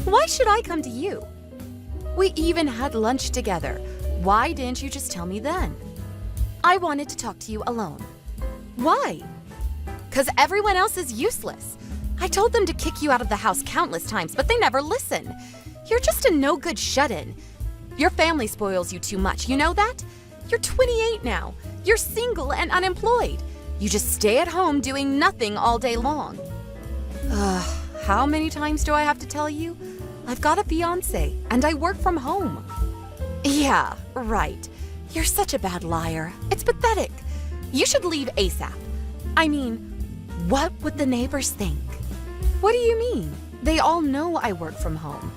Why should I come to you? We even had lunch together. Why didn't you just tell me then? I wanted to talk to you alone. Why? 'Cause everyone else is useless. I told them to kick you out of the house countless times, but they never listen. You're just a no-good shut-in. Your family spoils you too much, you know that? You're 28 now. You're single and unemployed. You just stay at home doing nothing all day long. How many times do I have to tell you? I've got a fiance, and I work from home. Yeah, right. You're such a bad liar. It's pathetic. You should leave ASAP. I mean, what would the neighbors think? What do you mean? They all know I work from home.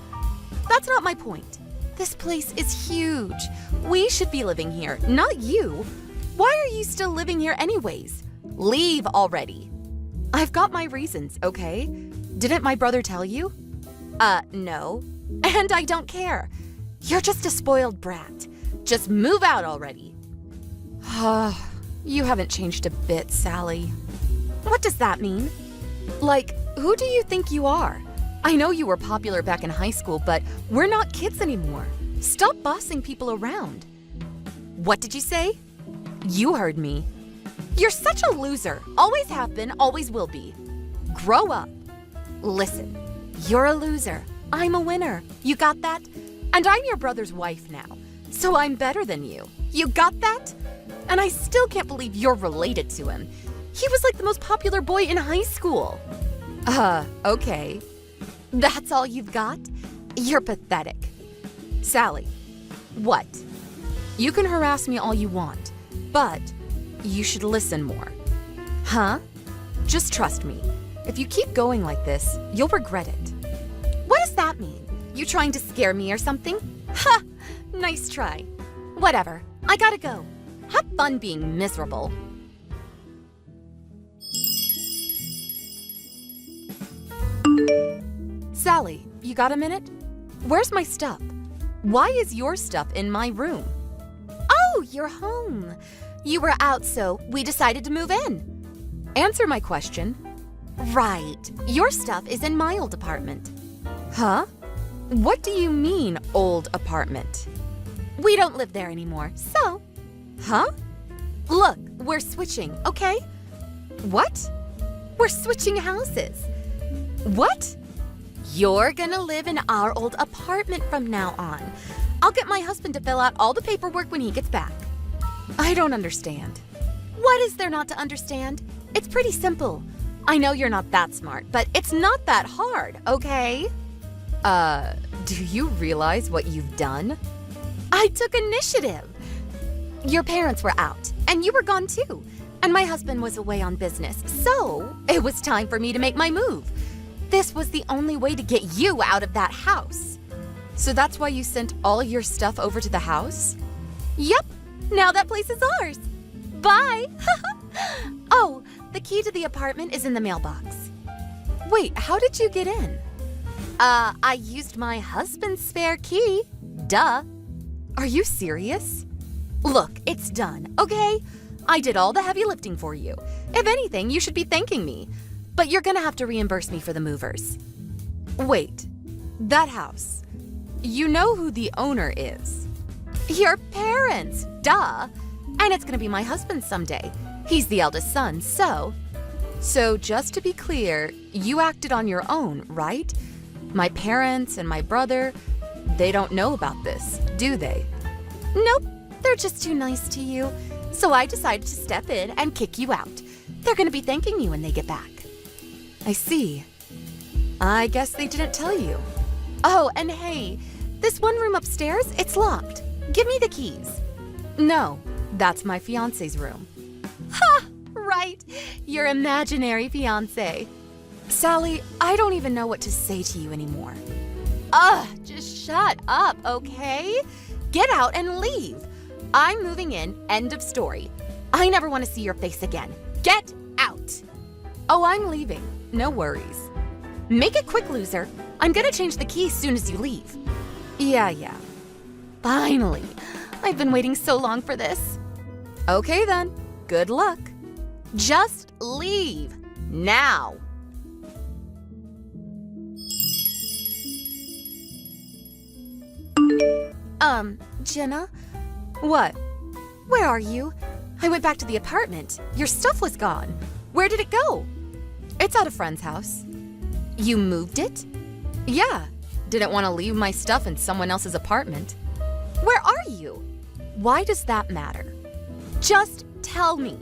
That's not my point. This place is huge. We should be living here, not you. Why are you still living here anyways? Leave already. I've got my reasons, okay? Didn't my brother tell you? No. And I don't care. You're just a spoiled brat. Just move out already. You haven't changed a bit, Sally. What does that mean? Like, who do you think you are? I know you were popular back in high school, but we're not kids anymore. Stop bossing people around. What did you say? You heard me. You're such a loser. Always have been, always will be. Grow up. Listen, you're a loser. I'm a winner. You got that? And I'm your brother's wife now, so I'm better than you. You got that? And I still can't believe you're related to him. He was like the most popular boy in high school. Okay. That's all you've got? You're pathetic. Sally, what? You can harass me all you want, but you should listen more. Huh? Just trust me. If you keep going like this, you'll regret it. What does that mean? You trying to scare me or something? Ha! Nice try. Whatever. I gotta go. Have fun being miserable. Sally, you got a minute? Where's my stuff? Why is your stuff in my room? Oh, you're home. You were out, so we decided to move in. Answer my question. Right. Your stuff is in my old apartment. Huh? What do you mean, old apartment? We don't live there anymore, so... Huh? Look, we're switching, okay? What? We're switching houses. What? You're gonna live in our old apartment from now on. I'll get my husband to fill out all the paperwork when he gets back. I don't understand. What is there not to understand? It's pretty simple. I know you're not that smart, but it's not that hard, okay? Do you realize what you've done? I took initiative. Your parents were out, and you were gone too. And my husband was away on business, so it was time for me to make my move. This was the only way to get you out of that house. So that's why you sent all your stuff over to the house? Yep, now that place is ours. Bye. Oh, the key to the apartment is in the mailbox. Wait, how did you get in? I used my husband's spare key. Duh. Are you serious? Look, it's done, okay? I did all the heavy lifting for you. If anything, you should be thanking me. But you're gonna have to reimburse me for the movers. Wait, that house. You know who the owner is? Your parents, duh. And it's gonna be my husband someday. He's the eldest son, so... So just to be clear, you acted on your own, right? My parents and my brother, they don't know about this, do they? Nope, they're just too nice to you. So I decided to step in and kick you out. They're gonna be thanking you when they get back. I see. I guess they didn't tell you. Oh, and hey, this one room upstairs, it's locked. Give me the keys. No, that's my fiance's room. Ha! Right, your imaginary fiance. Sally, I don't even know what to say to you anymore. Ugh, just shut up, okay? Get out and leave. I'm moving in, end of story. I never want to see your face again. Get out. Oh, I'm leaving. No worries. Make it quick, loser. I'm gonna change the key as soon as you leave. Yeah. Finally. I've been waiting so long for this. Okay then. Good luck. Just leave. Now. Jenna? What? Where are you? I went back to the apartment. Your stuff was gone. Where did it go? It's at a friend's house. You moved it? Yeah. Didn't want to leave my stuff in someone else's apartment. Where are you? Why does that matter? Just tell me.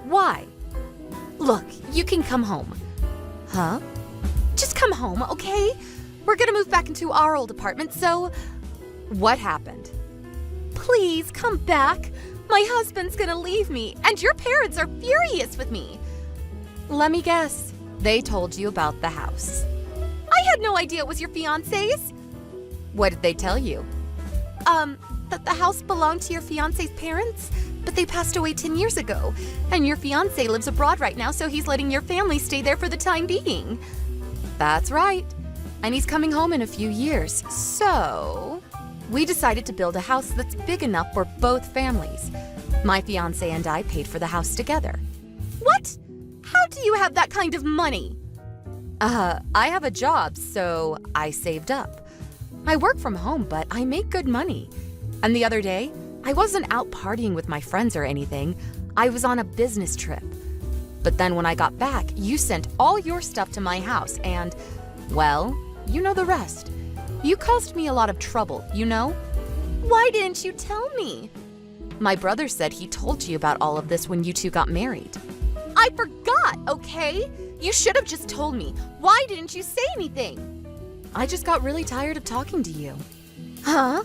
Why? Look, you can come home. Huh? Just come home, okay? we're gonna move back into our old apartment, so what happened? Please come back. My husband's gonna leave me, and your parents are furious with me. Let me guess. They told you about the house. I had no idea it was your fiancé's. What did they tell you? That the house belonged to your fiancé's parents, but they passed away 10 years ago, and your fiancé lives abroad right now, so he's letting your family stay there for the time being. That's right. And he's coming home in a few years, so we decided to build a house that's big enough for both families. My fiancé and I paid for the house together. What? How do you have that kind of money? I have a job, so I saved up. I work from home, but I make good money. And the other day, I wasn't out partying with my friends or anything. I was on a business trip. But then when I got back, you sent all your stuff to my house and, well, you know the rest. You caused me a lot of trouble, you know? Why didn't you tell me? My brother said he told you about all of this when you two got married. I forgot, okay? You should have just told me. Why didn't you say anything? I just got really tired of talking to you. Huh?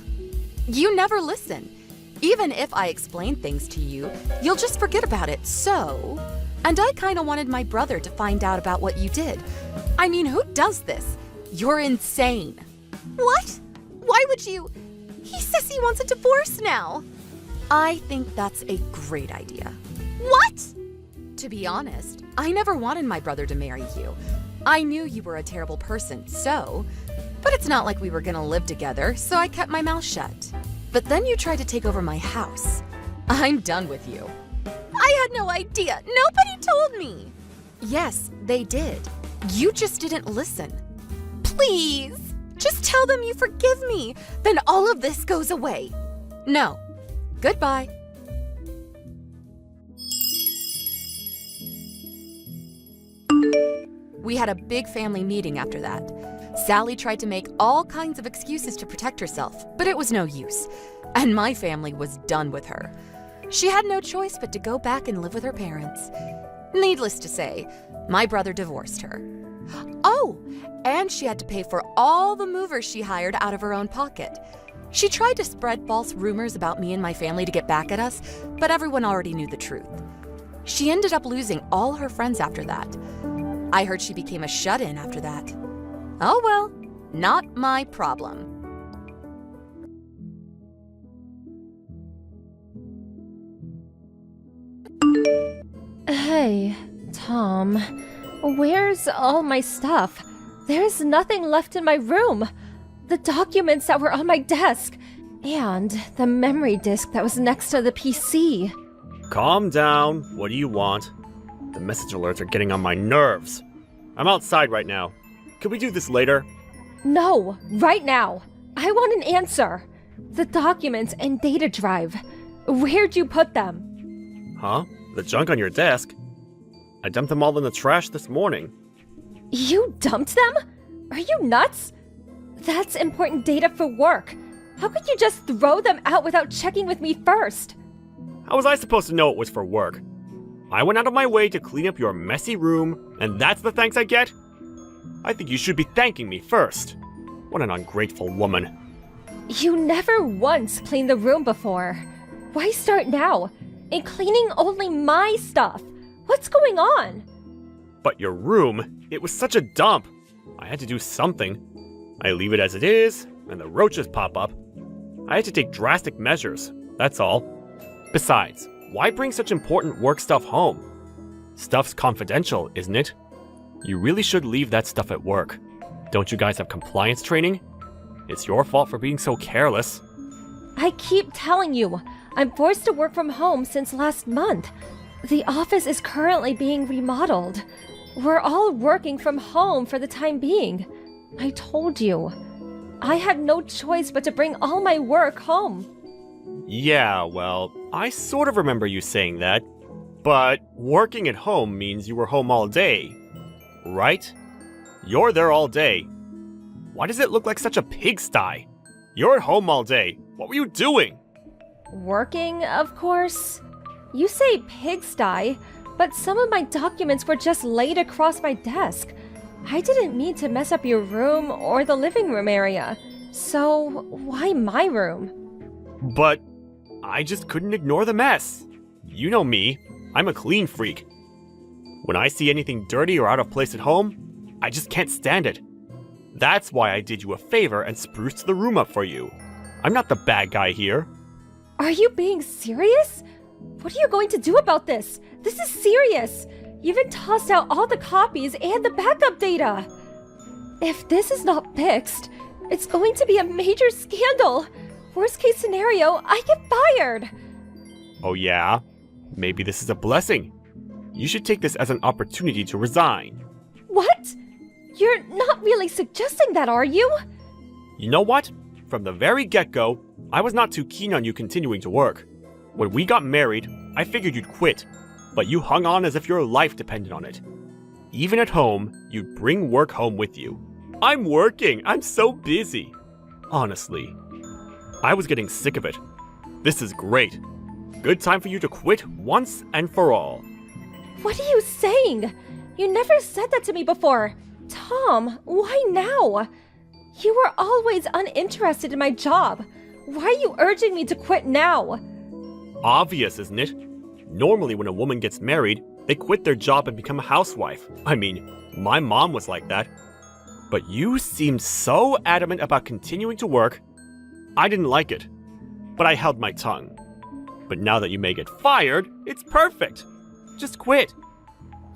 You never listen. Even if I explain things to you, you'll just forget about it, so... And I kinda wanted my brother to find out about what you did. I mean, who does this? You're insane. What? Why would you... He says he wants a divorce now. I think that's a great idea. What? To be honest, I never wanted my brother to marry you. I knew you were a terrible person, so... But it's not like we were gonna live together, so I kept my mouth shut. But then you tried to take over my house. I'm done with you. I had no idea. Nobody told me. Yes, they did. You just didn't listen. Please, just tell them you forgive me. Then all of this goes away. No. Goodbye. We had a big family meeting after that. Sally tried to make all kinds of excuses to protect herself, but it was no use. And my family was done with her. She had no choice but to go back and live with her parents. Needless to say, my brother divorced her. Oh, and she had to pay for all the movers she hired out of her own pocket. She tried to spread false rumors about me and my family to get back at us, but everyone already knew the truth. She ended up losing all her friends after that. I heard she became a shut-in after that. Oh well, not my problem. Hey, Tom, where's all my stuff? There's nothing left in my room. The documents that were on my desk, and the memory disk that was next to the PC. Calm down. What do you want? The message alerts are getting on my nerves. I'm outside right now. Could we do this later? No, right now. I want an answer. The documents and data drive. Where'd you put them? Huh? The junk on your desk? I dumped them all in the trash this morning. You dumped them? Are you nuts? That's important data for work. How could you just throw them out without checking with me first? How was I supposed to know it was for work? I went out of my way to clean up your messy room, and that's the thanks I get? I think you should be thanking me first. What an ungrateful woman. You never once cleaned the room before. Why start now? And cleaning only my stuff. What's going on? But your room, it was such a dump. I had to do something. I leave it as it is, and the roaches pop up. I had to take drastic measures, that's all. Besides, why bring such important work stuff home? Stuff's confidential, isn't it? You really should leave that stuff at work. Don't you guys have compliance training? It's your fault for being so careless. I keep telling you, I'm forced to work from home since last month. The office is currently being remodeled. We're all working from home for the time being. I told you. I had no choice but to bring all my work home. Yeah, well, I sort of remember you saying that. But working at home means you were home all day, right? You're there all day. Why does it look like such a pigsty? You're at home all day. What were you doing? Working, of course. You say pigsty, but some of my documents were just laid across my desk. I didn't mean to mess up your room or the living room area. So, why my room? But I just couldn't ignore the mess. You know me, I'm a clean freak. When I see anything dirty or out of place at home, I just can't stand it. That's why I did you a favor and spruced the room up for you. I'm not the bad guy here. Are you being serious? What are you going to do about this? This is serious. You even tossed out all the copies and the backup data. If this is not fixed, it's going to be a major scandal. Worst case scenario, I get fired. Oh yeah? Maybe this is a blessing. You should take this as an opportunity to resign. What? You're not really suggesting that, are you? You know what? From the very get-go, I was not too keen on you continuing to work. When we got married, I figured you'd quit, but you hung on as if your life depended on it. Even at home, you'd bring work home with you. I'm working! I'm so busy! Honestly, I was getting sick of it. This is great. Good time for you to quit once and for all. What are you saying? You never said that to me before. Tom, why now? You were always uninterested in my job. Why are you urging me to quit now? Obvious, isn't it? Normally when a woman gets married, they quit their job and become a housewife. I mean, my mom was like that. But you seemed so adamant about continuing to work. I didn't like it, but I held my tongue. But now that you may get fired, it's perfect. Just quit.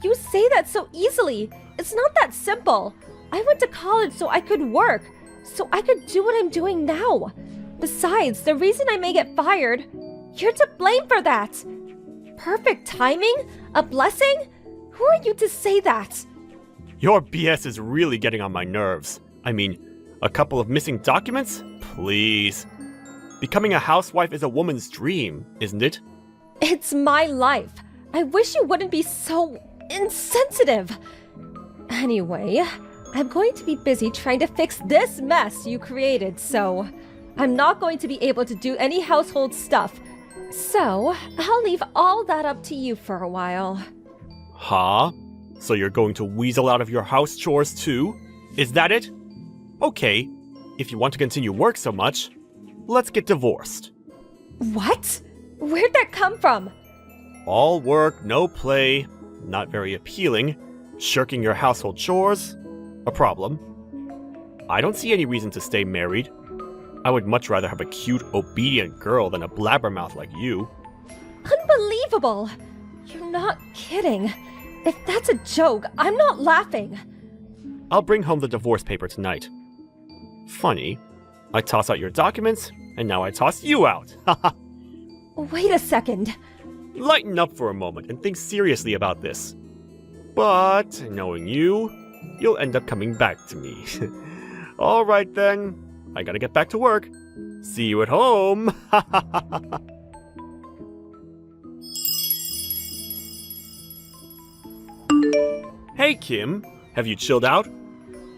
You say that so easily. It's not that simple. I went to college so I could work, so I could do what I'm doing now. Besides, the reason I may get fired, you're to blame for that. Perfect timing? A blessing? Who are you to say that? Your BS is really getting on my nerves. I mean, a couple of missing documents? Please. Becoming a housewife is a woman's dream, isn't it? It's my life. I wish you wouldn't be so insensitive. Anyway, I'm going to be busy trying to fix this mess you created, so I'm not going to be able to do any household stuff. So, I'll leave all that up to you for a while. Huh? So you're going to weasel out of your house chores too? Is that it? Okay, if you want to continue work so much, let's get divorced. What? Where'd that come from? All work, no play, not very appealing. Shirking your household chores? A problem. I don't see any reason to stay married. I would much rather have a cute, obedient girl than a blabbermouth like you. Unbelievable! You're not kidding. If that's a joke, I'm not laughing. I'll bring home the divorce paper tonight. Funny. I toss out your documents, and now I toss you out. Haha. Wait a second. Lighten up for a moment and think seriously about this. But, knowing you, you'll end up coming back to me. Alright then, I gotta get back to work. See you at home! Hey Kim, have you chilled out?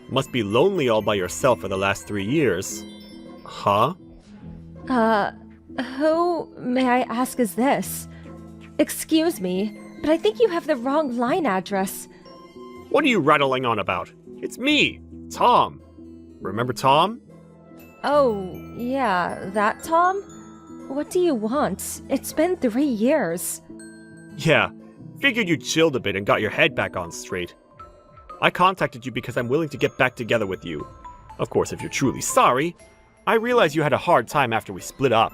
Must be lonely all by yourself for the last 3 years. Huh? Who, may I ask, is this? Excuse me, but I think you have the wrong line address. What are you rattling on about? It's me, Tom. Remember Tom? Oh, yeah, that Tom? What do you want? It's been 3 years. Yeah, figured you chilled a bit and got your head back on straight. I contacted you because I'm willing to get back together with you. Of course, if you're truly sorry. I realize you had a hard time after we split up.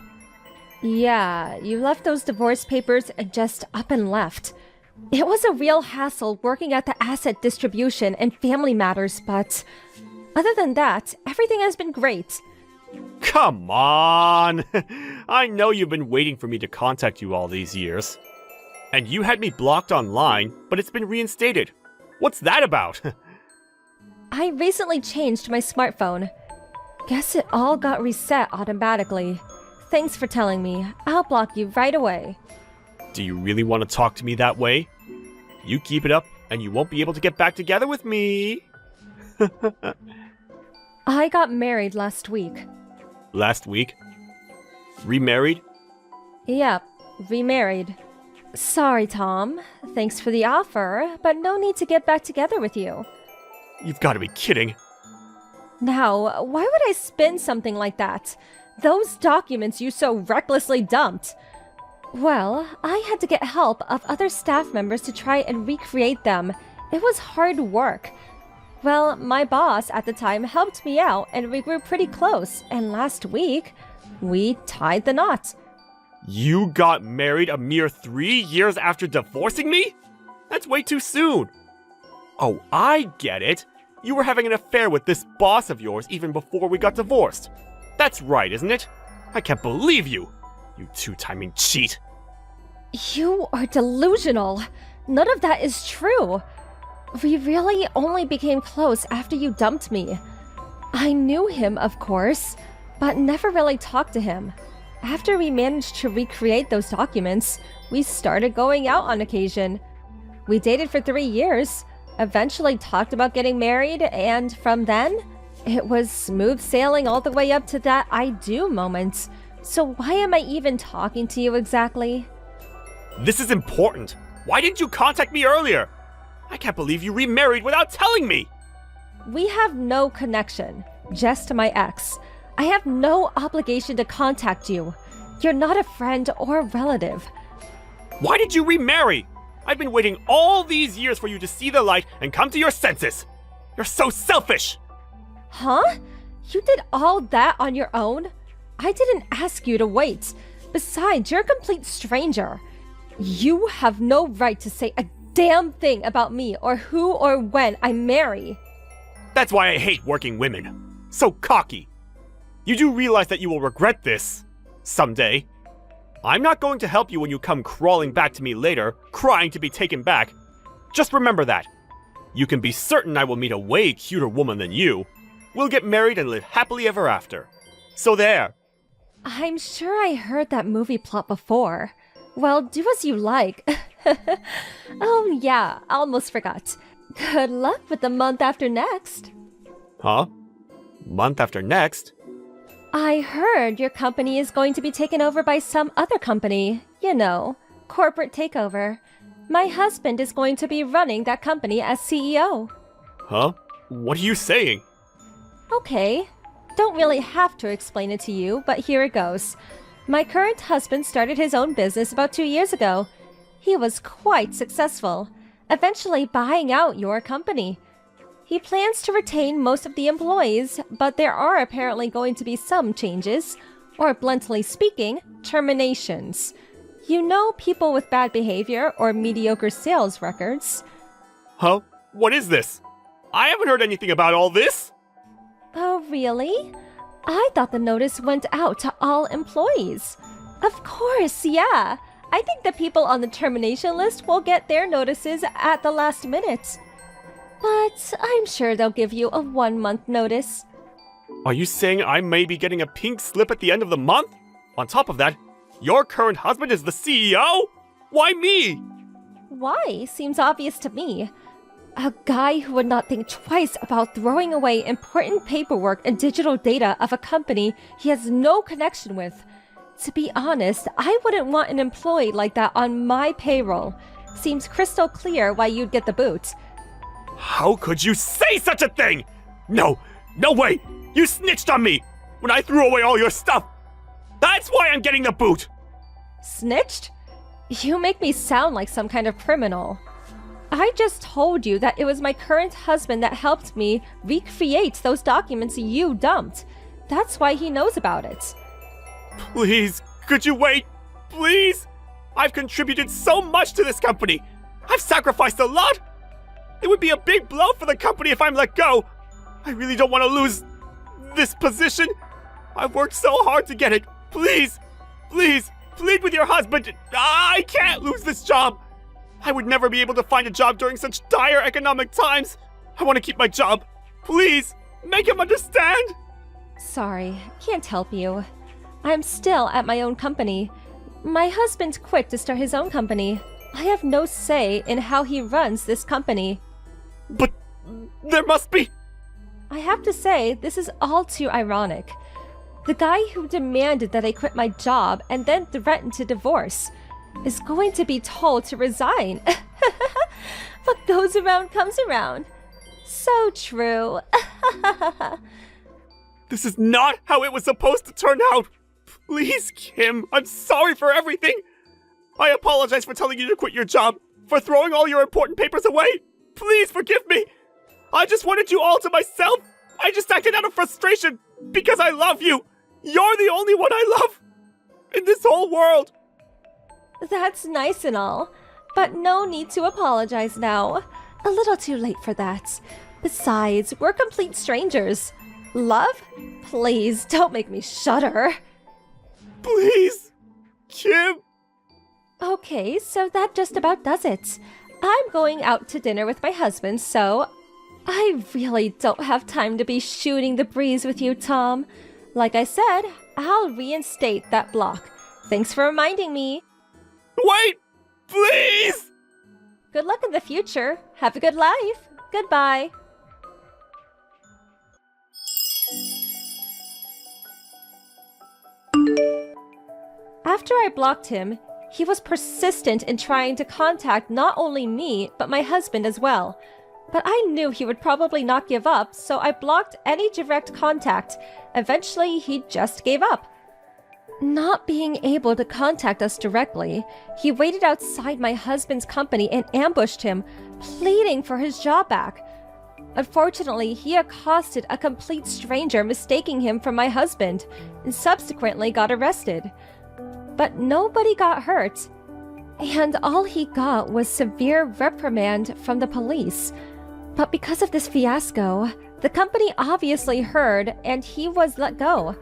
Yeah, you left those divorce papers and just up and left. It was a real hassle working at the asset distribution and family matters, but other than that, everything has been great. Come on! I know you've been waiting for me to contact you all these years. And you had me blocked online, but it's been reinstated. What's that about? I recently changed my smartphone. Guess it all got reset automatically. Thanks for telling me. I'll block you right away. Do you really want to talk to me that way? You keep it up, and you won't be able to get back together with me. I got married last week. Last week? Remarried? Yep, remarried. Sorry, Tom. Thanks for the offer, but no need to get back together with you. You've got to be kidding. Now, why would I spin something like that? Those documents you so recklessly dumped. Well, I had to get help of other staff members to try and recreate them. It was hard work. Well, my boss at the time helped me out and we grew pretty close, and last week, we tied the knot. You got married a mere 3 years after divorcing me? That's way too soon. Oh, I get it. You were having an affair with this boss of yours even before we got divorced. That's right, isn't it? I can't believe you. You two-timing cheat. You are delusional. None of that is true. We really only became close after you dumped me. I knew him, of course, but never really talked to him. After we managed to recreate those documents, we started going out on occasion. We dated for 3 years, eventually talked about getting married, and from then, it was smooth sailing all the way up to that I do moment. So why am I even talking to you exactly? This is important. Why didn't you contact me earlier? I can't believe you remarried without telling me. We have no connection, just my ex. I have no obligation to contact you. You're not a friend or relative. Why did you remarry? I've been waiting all these years for you to see the light and come to your senses. You're so selfish. Huh? You did all that on your own? I didn't ask you to wait. Besides, you're a complete stranger. You have no right to say a damn thing about me or who or when I marry. That's why I hate working women. So cocky. You do realize that you will regret this someday. I'm not going to help you when you come crawling back to me later, crying to be taken back. Just remember that. You can be certain I will meet a way cuter woman than you. We'll get married and live happily ever after. So there. I'm sure I heard that movie plot before. Well, do as you like. Oh yeah, almost forgot. Good luck with the month after next. Huh? Month after next? I heard your company is going to be taken over by some other company. You know, corporate takeover. My husband is going to be running that company as CEO. Huh? What are you saying? Okay, don't really have to explain it to you, but here it goes. My current husband started his own business about 2 years ago. He was quite successful, eventually buying out your company. He plans to retain most of the employees, but there are apparently going to be some changes, or bluntly speaking, terminations. You know, people with bad behavior or mediocre sales records. Huh? What is this? I haven't heard anything about all this. Oh, really? I thought the notice went out to all employees. Of course, yeah. I think the people on the termination list will get their notices at the last minute. But I'm sure they'll give you a 1-month notice. Are you saying I may be getting a pink slip at the end of the month? On top of that, your current husband is the CEO? Why me? Why? Seems obvious to me. A guy who would not think twice about throwing away important paperwork and digital data of a company he has no connection with. To be honest, I wouldn't want an employee like that on my payroll. Seems crystal clear why you'd get the boot. How could you say such a thing? No way! You snitched on me when I threw away all your stuff! That's why I'm getting the boot! Snitched? You make me sound like some kind of criminal. I just told you that it was my current husband that helped me recreate those documents you dumped. That's why he knows about it. Please, could you wait? Please? I've contributed so much to this company. I've sacrificed a lot. It would be a big blow for the company if I'm let go. I really don't want to lose this position. I've worked so hard to get it. Please, plead with your husband. I can't lose this job. I would never be able to find a job during such dire economic times. I want to keep my job. Please, make him understand. Sorry, can't help you. I'm still at my own company. My husband quit to start his own company. I have no say in how he runs this company. But there must be... I have to say, this is all too ironic. The guy who demanded that I quit my job and then threatened to divorce is going to be told to resign. What goes around comes around. So true. This is not how it was supposed to turn out. Please, Kim, I'm sorry for everything. I apologize for telling you to quit your job, for throwing all your important papers away. Please forgive me. I just wanted you all to myself. I just acted out of frustration because I love you. You're the only one I love in this whole world. That's nice and all, but no need to apologize now. A little too late for that. Besides, we're complete strangers. Love? Please, don't make me shudder. Please, Kim. Okay, so that just about does it. I'm going out to dinner with my husband, so I really don't have time to be shooting the breeze with you, Tom. Like I said, I'll reinstate that block. Thanks for reminding me. Wait, please. Good luck in the future. Have a good life. Goodbye. After I blocked him, he was persistent in trying to contact not only me, but my husband as well. But I knew he would probably not give up, so I blocked any direct contact. Eventually, he just gave up. Not being able to contact us directly, he waited outside my husband's company and ambushed him, pleading for his job back. Unfortunately, he accosted a complete stranger, mistaking him for my husband, and subsequently got arrested. But nobody got hurt, and all he got was severe reprimand from the police. But because of this fiasco, the company obviously heard, and he was let go.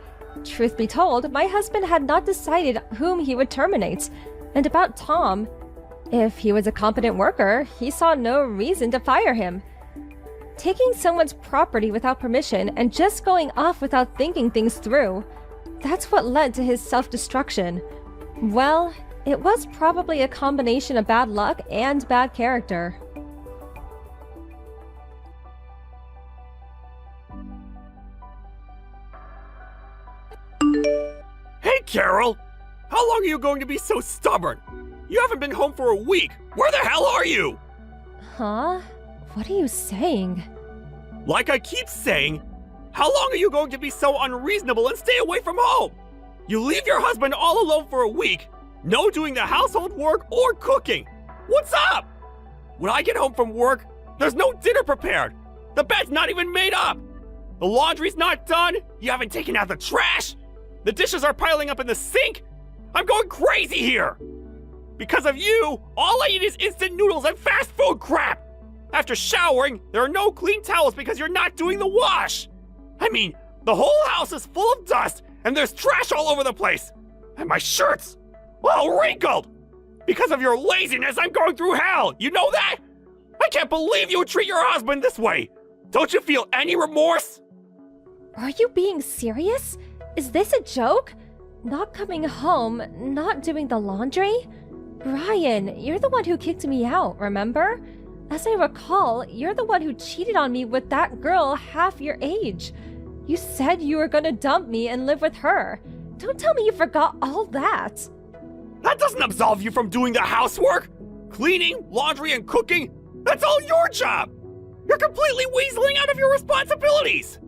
Truth be told, my husband had not decided whom he would terminate. And about Tom, if he was a competent worker, he saw no reason to fire him. Taking someone's property without permission and just going off without thinking things through, that's what led to his self-destruction. Well, it was probably a combination of bad luck and bad character. Hey, Carol! How long are you going to be so stubborn? You haven't been home for a week. Where the hell are you? Huh? What are you saying? Like I keep saying, how long are you going to be so unreasonable and stay away from home? You leave your husband all alone for a week, no doing the household work or cooking. What's up? When I get home from work, there's no dinner prepared. The bed's not even made up. The laundry's not done. You haven't taken out the trash. The dishes are piling up in the sink. I'm going crazy here. Because of you, all I eat is instant noodles and fast food crap. After showering, there are no clean towels because you're not doing the wash. I mean, the whole house is full of dust and there's trash all over the place. And my shirt's all wrinkled. Because of your laziness, I'm going through hell. You know that? I can't believe you would treat your husband this way. Don't you feel any remorse? Are you being serious? Is this a joke? Not coming home, not doing the laundry? Ryan, you're the one who kicked me out, remember? As I recall, you're the one who cheated on me with that girl half your age. You said you were gonna dump me and live with her. Don't tell me you forgot all that. That doesn't absolve you from doing the housework. Cleaning, laundry, and cooking, that's all your job. You're completely weaseling out of your responsibilities.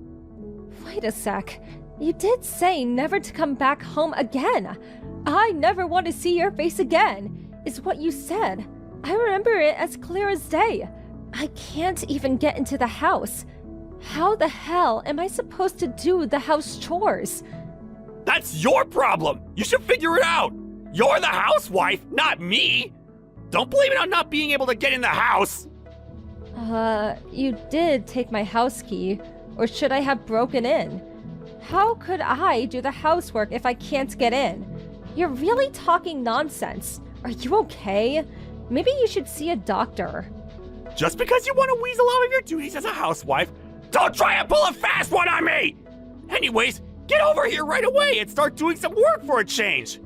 Wait a sec. You did say never to come back home again. I never want to see your face again, is what you said. I remember it as clear as day. I can't even get into the house. How the hell am I supposed to do the house chores? That's your problem. You should figure it out. You're the housewife, not me. Don't blame it on not being able to get in the house. You did take my house key, or should I have broken in? How could I do the housework if I can't get in? You're really talking nonsense. Are you okay? Maybe you should see a doctor. Just because you want to weasel out of your duties as a housewife, don't try and pull a fast one on me! Anyways, get over here right away and start doing some work for a change.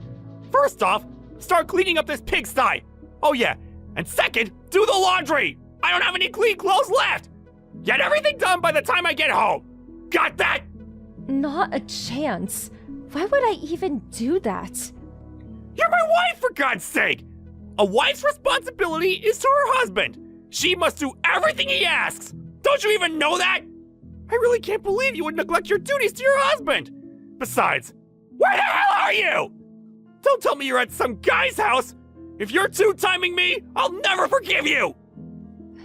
First off, start cleaning up this pigsty. Oh yeah, and second, do the laundry. I don't have any clean clothes left. Get everything done by the time I get home. Got that? Not a chance. Why would I even do that? You're my wife, for God's sake! A wife's responsibility is to her husband. She must do everything he asks. Don't you even know that? I really can't believe you would neglect your duties to your husband. Besides, where the hell are you? Don't tell me you're at some guy's house. If you're two-timing me, I'll never forgive you.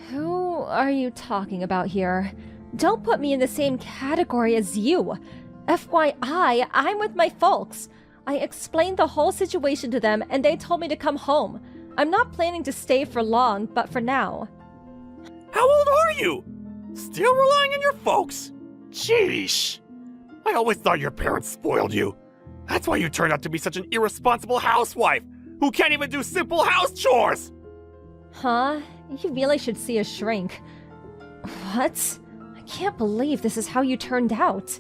Who are you talking about here? Don't put me in the same category as you. FYI, I'm with my folks. I explained the whole situation to them and they told me to come home. I'm not planning to stay for long, but for now. How old are you? Still relying on your folks? Jeesh. I always thought your parents spoiled you. That's why you turned out to be such an irresponsible housewife who can't even do simple house chores. Huh? You really should see a shrink. What? I can't believe this is how you turned out.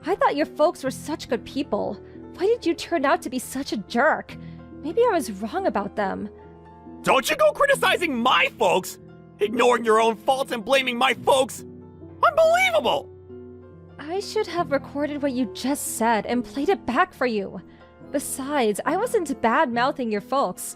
I thought your folks were such good people. Why did you turn out to be such a jerk? Maybe I was wrong about them. Don't you go criticizing my folks! Ignoring your own faults and blaming my folks! Unbelievable! I should have recorded what you just said and played it back for you. Besides, I wasn't bad-mouthing your folks.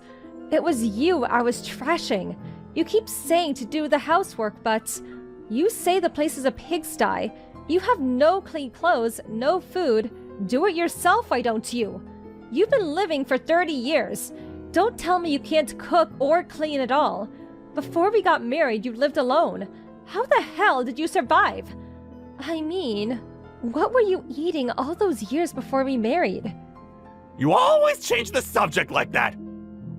It was you I was trashing. You keep saying to do the housework, but you say the place is a pigsty. You have no clean clothes, no food. Do it yourself, why don't you? You've been living for 30 years. Don't tell me you can't cook or clean at all. Before we got married, you lived alone. How the hell did you survive? I mean, what were you eating all those years before we married? You always change the subject like that.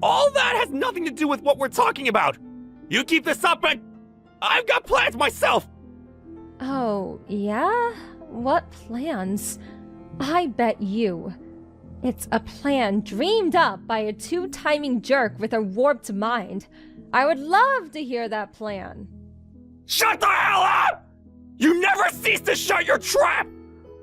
All that has nothing to do with what we're talking about. You keep this up and I've got plans myself. Oh, yeah? What plans? I bet you. It's a plan dreamed up by a two-timing jerk with a warped mind. I would love to hear that plan. Shut the hell up! You never cease to shut your trap!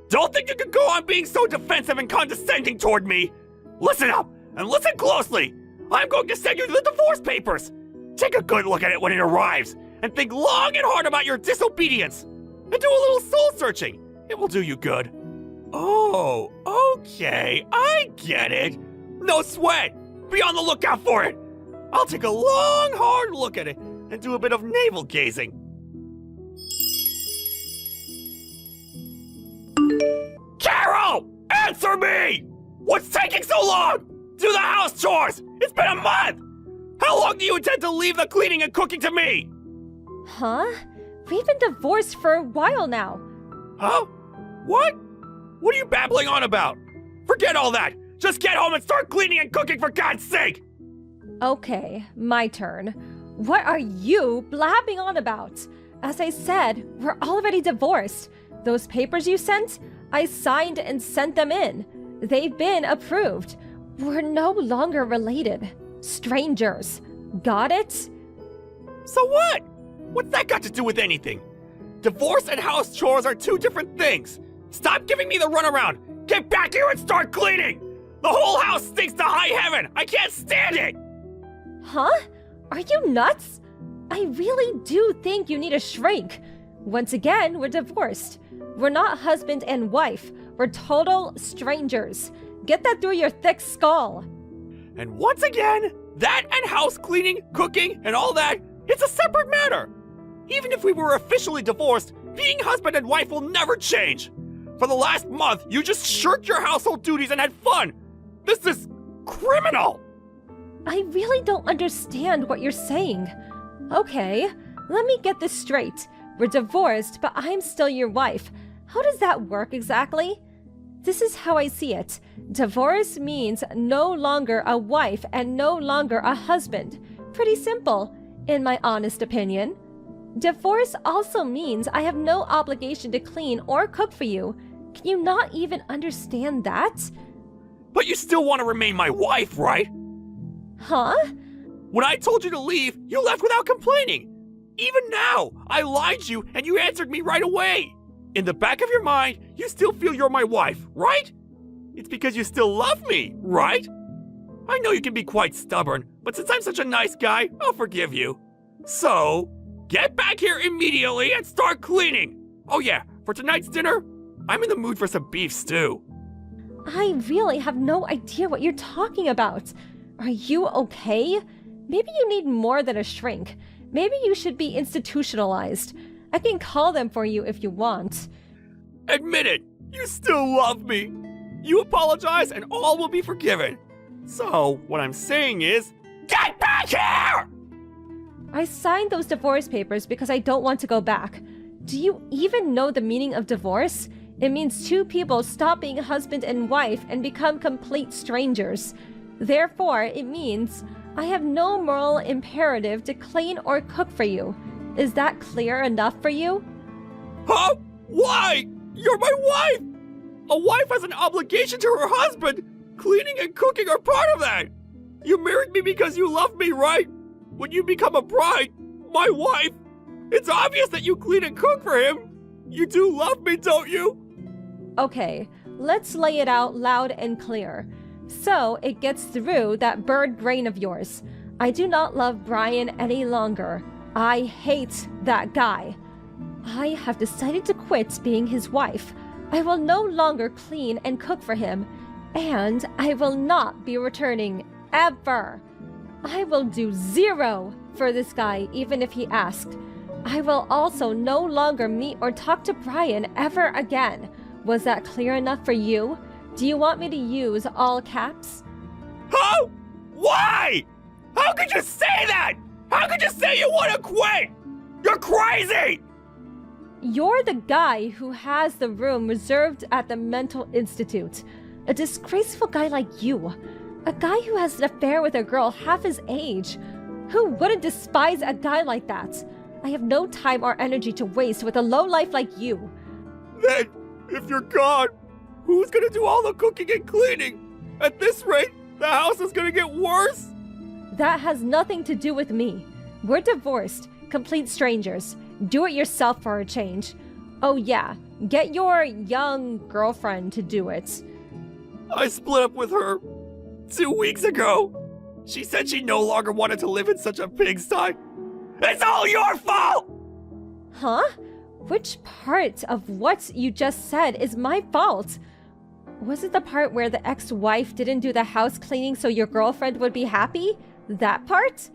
Don't think you can go on being so defensive and condescending toward me. Listen up, and listen closely. I'm going to send you the divorce papers. Take a good look at it when it arrives, and think long and hard about your disobedience. And do a little soul-searching. It will do you good. Oh, okay, I get it. No sweat. Be on the lookout for it. I'll take a long, hard look at it and do a bit of navel-gazing. Carol! Answer me! What's taking so long? Do the house chores! It's been a month! How long do you intend to leave the cleaning and cooking to me? Huh? We've been divorced for a while now. Huh? What? What are you babbling on about? Forget all that! Just get home and start cleaning and cooking for God's sake! Okay, my turn. What are you blabbing on about? As I said, we're already divorced. Those papers you sent, I signed and sent them in. They've been approved. We're no longer related. Strangers. Got it? So what? What's that got to do with anything? Divorce and house chores are two different things. Stop giving me the runaround. Get back here and start cleaning. The whole house stinks to high heaven. I can't stand it. Huh? Are you nuts? I really do think you need a shrink. Once again, we're divorced. We're not husband and wife. We're total strangers. Get that through your thick skull. And once again, that and house cleaning, cooking, and all that, it's a separate matter. Even if we were officially divorced, being husband and wife will never change. For the last month, you just shirked your household duties and had fun. This is criminal. I really don't understand what you're saying. Okay, let me get this straight. We're divorced, but I'm still your wife. How does that work exactly? This is how I see it. Divorce means no longer a wife and no longer a husband. Pretty simple, in my honest opinion. Divorce also means I have no obligation to clean or cook for you. Can you not even understand that? But you still want to remain my wife, right? Huh? When I told you to leave, you left without complaining. Even now, I lied to you and you answered me right away. In the back of your mind, you still feel you're my wife, right? It's because you still love me, right? I know you can be quite stubborn, but since I'm such a nice guy, I'll forgive you. So, get back here immediately and start cleaning. Oh yeah, for tonight's dinner, I'm in the mood for some beef stew. I really have no idea what you're talking about. Are you okay? Maybe you need more than a shrink. Maybe you should be institutionalized. I can call them for you if you want. Admit it! You still love me! You apologize and all will be forgiven. So, what I'm saying is, get back here! I signed those divorce papers because I don't want to go back. Do you even know the meaning of divorce? It means two people stop being husband and wife and become complete strangers. Therefore, it means I have no moral imperative to clean or cook for you. Is that clear enough for you? Huh? Why? You're my wife! A wife has an obligation to her husband! Cleaning and cooking are part of that! You married me because you love me, right? When you become a bride, my wife, it's obvious that you clean and cook for him! You do love me, don't you? Okay, let's lay it out loud and clear. So it gets through that bird brain of yours. I do not love Brian any longer. I hate that guy. I have decided to quit being his wife. I will no longer clean and cook for him, and I will not be returning ever. I will do 0 for this guy even if he asked. I will also no longer meet or talk to Brian ever again. Was that clear enough for you? Do you want me to use all caps? How? Why? How could you say that? How could you say you want to quit? You're crazy! You're the guy who has the room reserved at the mental institute. A disgraceful guy like you. A guy who has an affair with a girl half his age. Who wouldn't despise a guy like that? I have no time or energy to waste with a lowlife like you. Then, if you're gone, who's gonna do all the cooking and cleaning? At this rate, the house is gonna get worse! That has nothing to do with me. We're divorced, complete strangers. Do it yourself for a change. Oh yeah, get your young girlfriend to do it. I split up with her 2 weeks ago. She said she no longer wanted to live in such a pigsty. It's all your fault! Huh? Which part of what you just said is my fault? Was it the part where the ex-wife didn't do the house cleaning so your girlfriend would be happy? That part?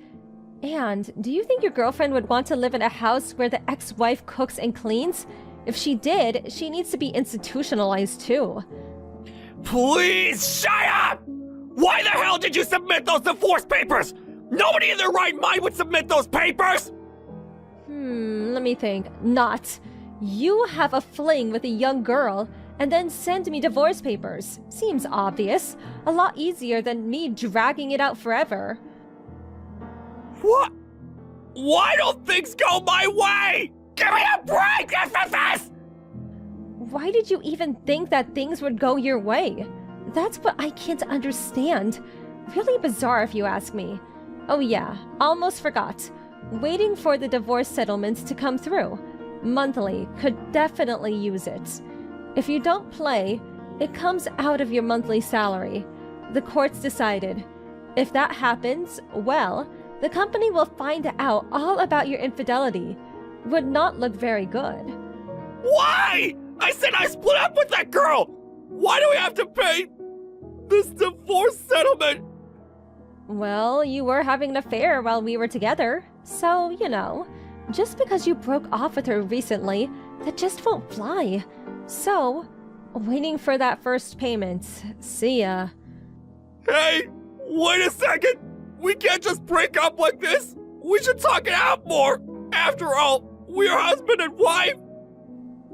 And do you think your girlfriend would want to live in a house where the ex-wife cooks and cleans? If she did, she needs to be institutionalized too. Please shut up! Why the hell did you submit those divorce papers? Nobody in their right mind would submit those papers! Let me think. Not. You have a fling with a young girl and then send me divorce papers. Seems obvious. A lot easier than me dragging it out forever. What? Why don't things go my way? Give me a break, FFS! Why did you even think that things would go your way? That's what I can't understand. Really bizarre if you ask me. Oh yeah, almost forgot. Waiting for the divorce settlements to come through. Monthly could definitely use it. If you don't play, it comes out of your monthly salary. The courts decided. If that happens, well, the company will find out all about your infidelity. Would not look very good. Why? I said I split up with that girl! Why do we have to pay this divorce settlement? Well, you were having an affair while we were together. So, you know, just because you broke off with her recently, that just won't fly. So, waiting for that first payment. See ya. Hey, wait a second! We can't just break up like this! We should talk it out more! After all, we're husband and wife!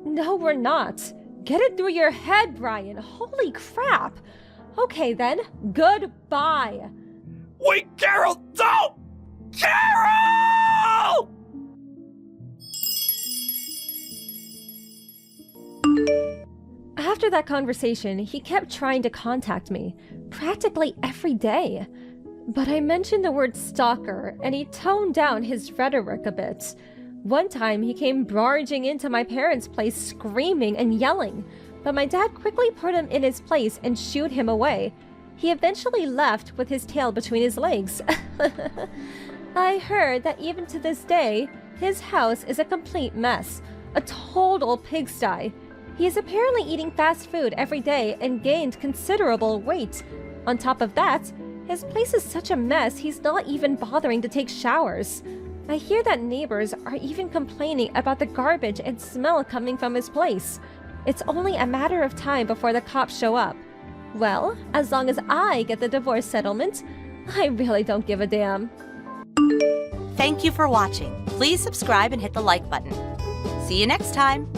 No, we're not. Get it through your head, Brian. Holy crap. Okay then, goodbye. Wait, Carol, don't! Carol! After that conversation, he kept trying to contact me, practically every day. But I mentioned the word stalker, and he toned down his rhetoric a bit. One time, he came barging into my parents' place screaming and yelling, but my dad quickly put him in his place and shooed him away. He eventually left with his tail between his legs. I heard that even to this day, his house is a complete mess, a total pigsty. He is apparently eating fast food every day and gained considerable weight. On top of that, his place is such a mess he's not even bothering to take showers. I hear that neighbors are even complaining about the garbage and smell coming from his place. It's only a matter of time before the cops show up. Well, as long as I get the divorce settlement, I really don't give a damn. Thank you for watching. Please subscribe and hit the like button. See you next time.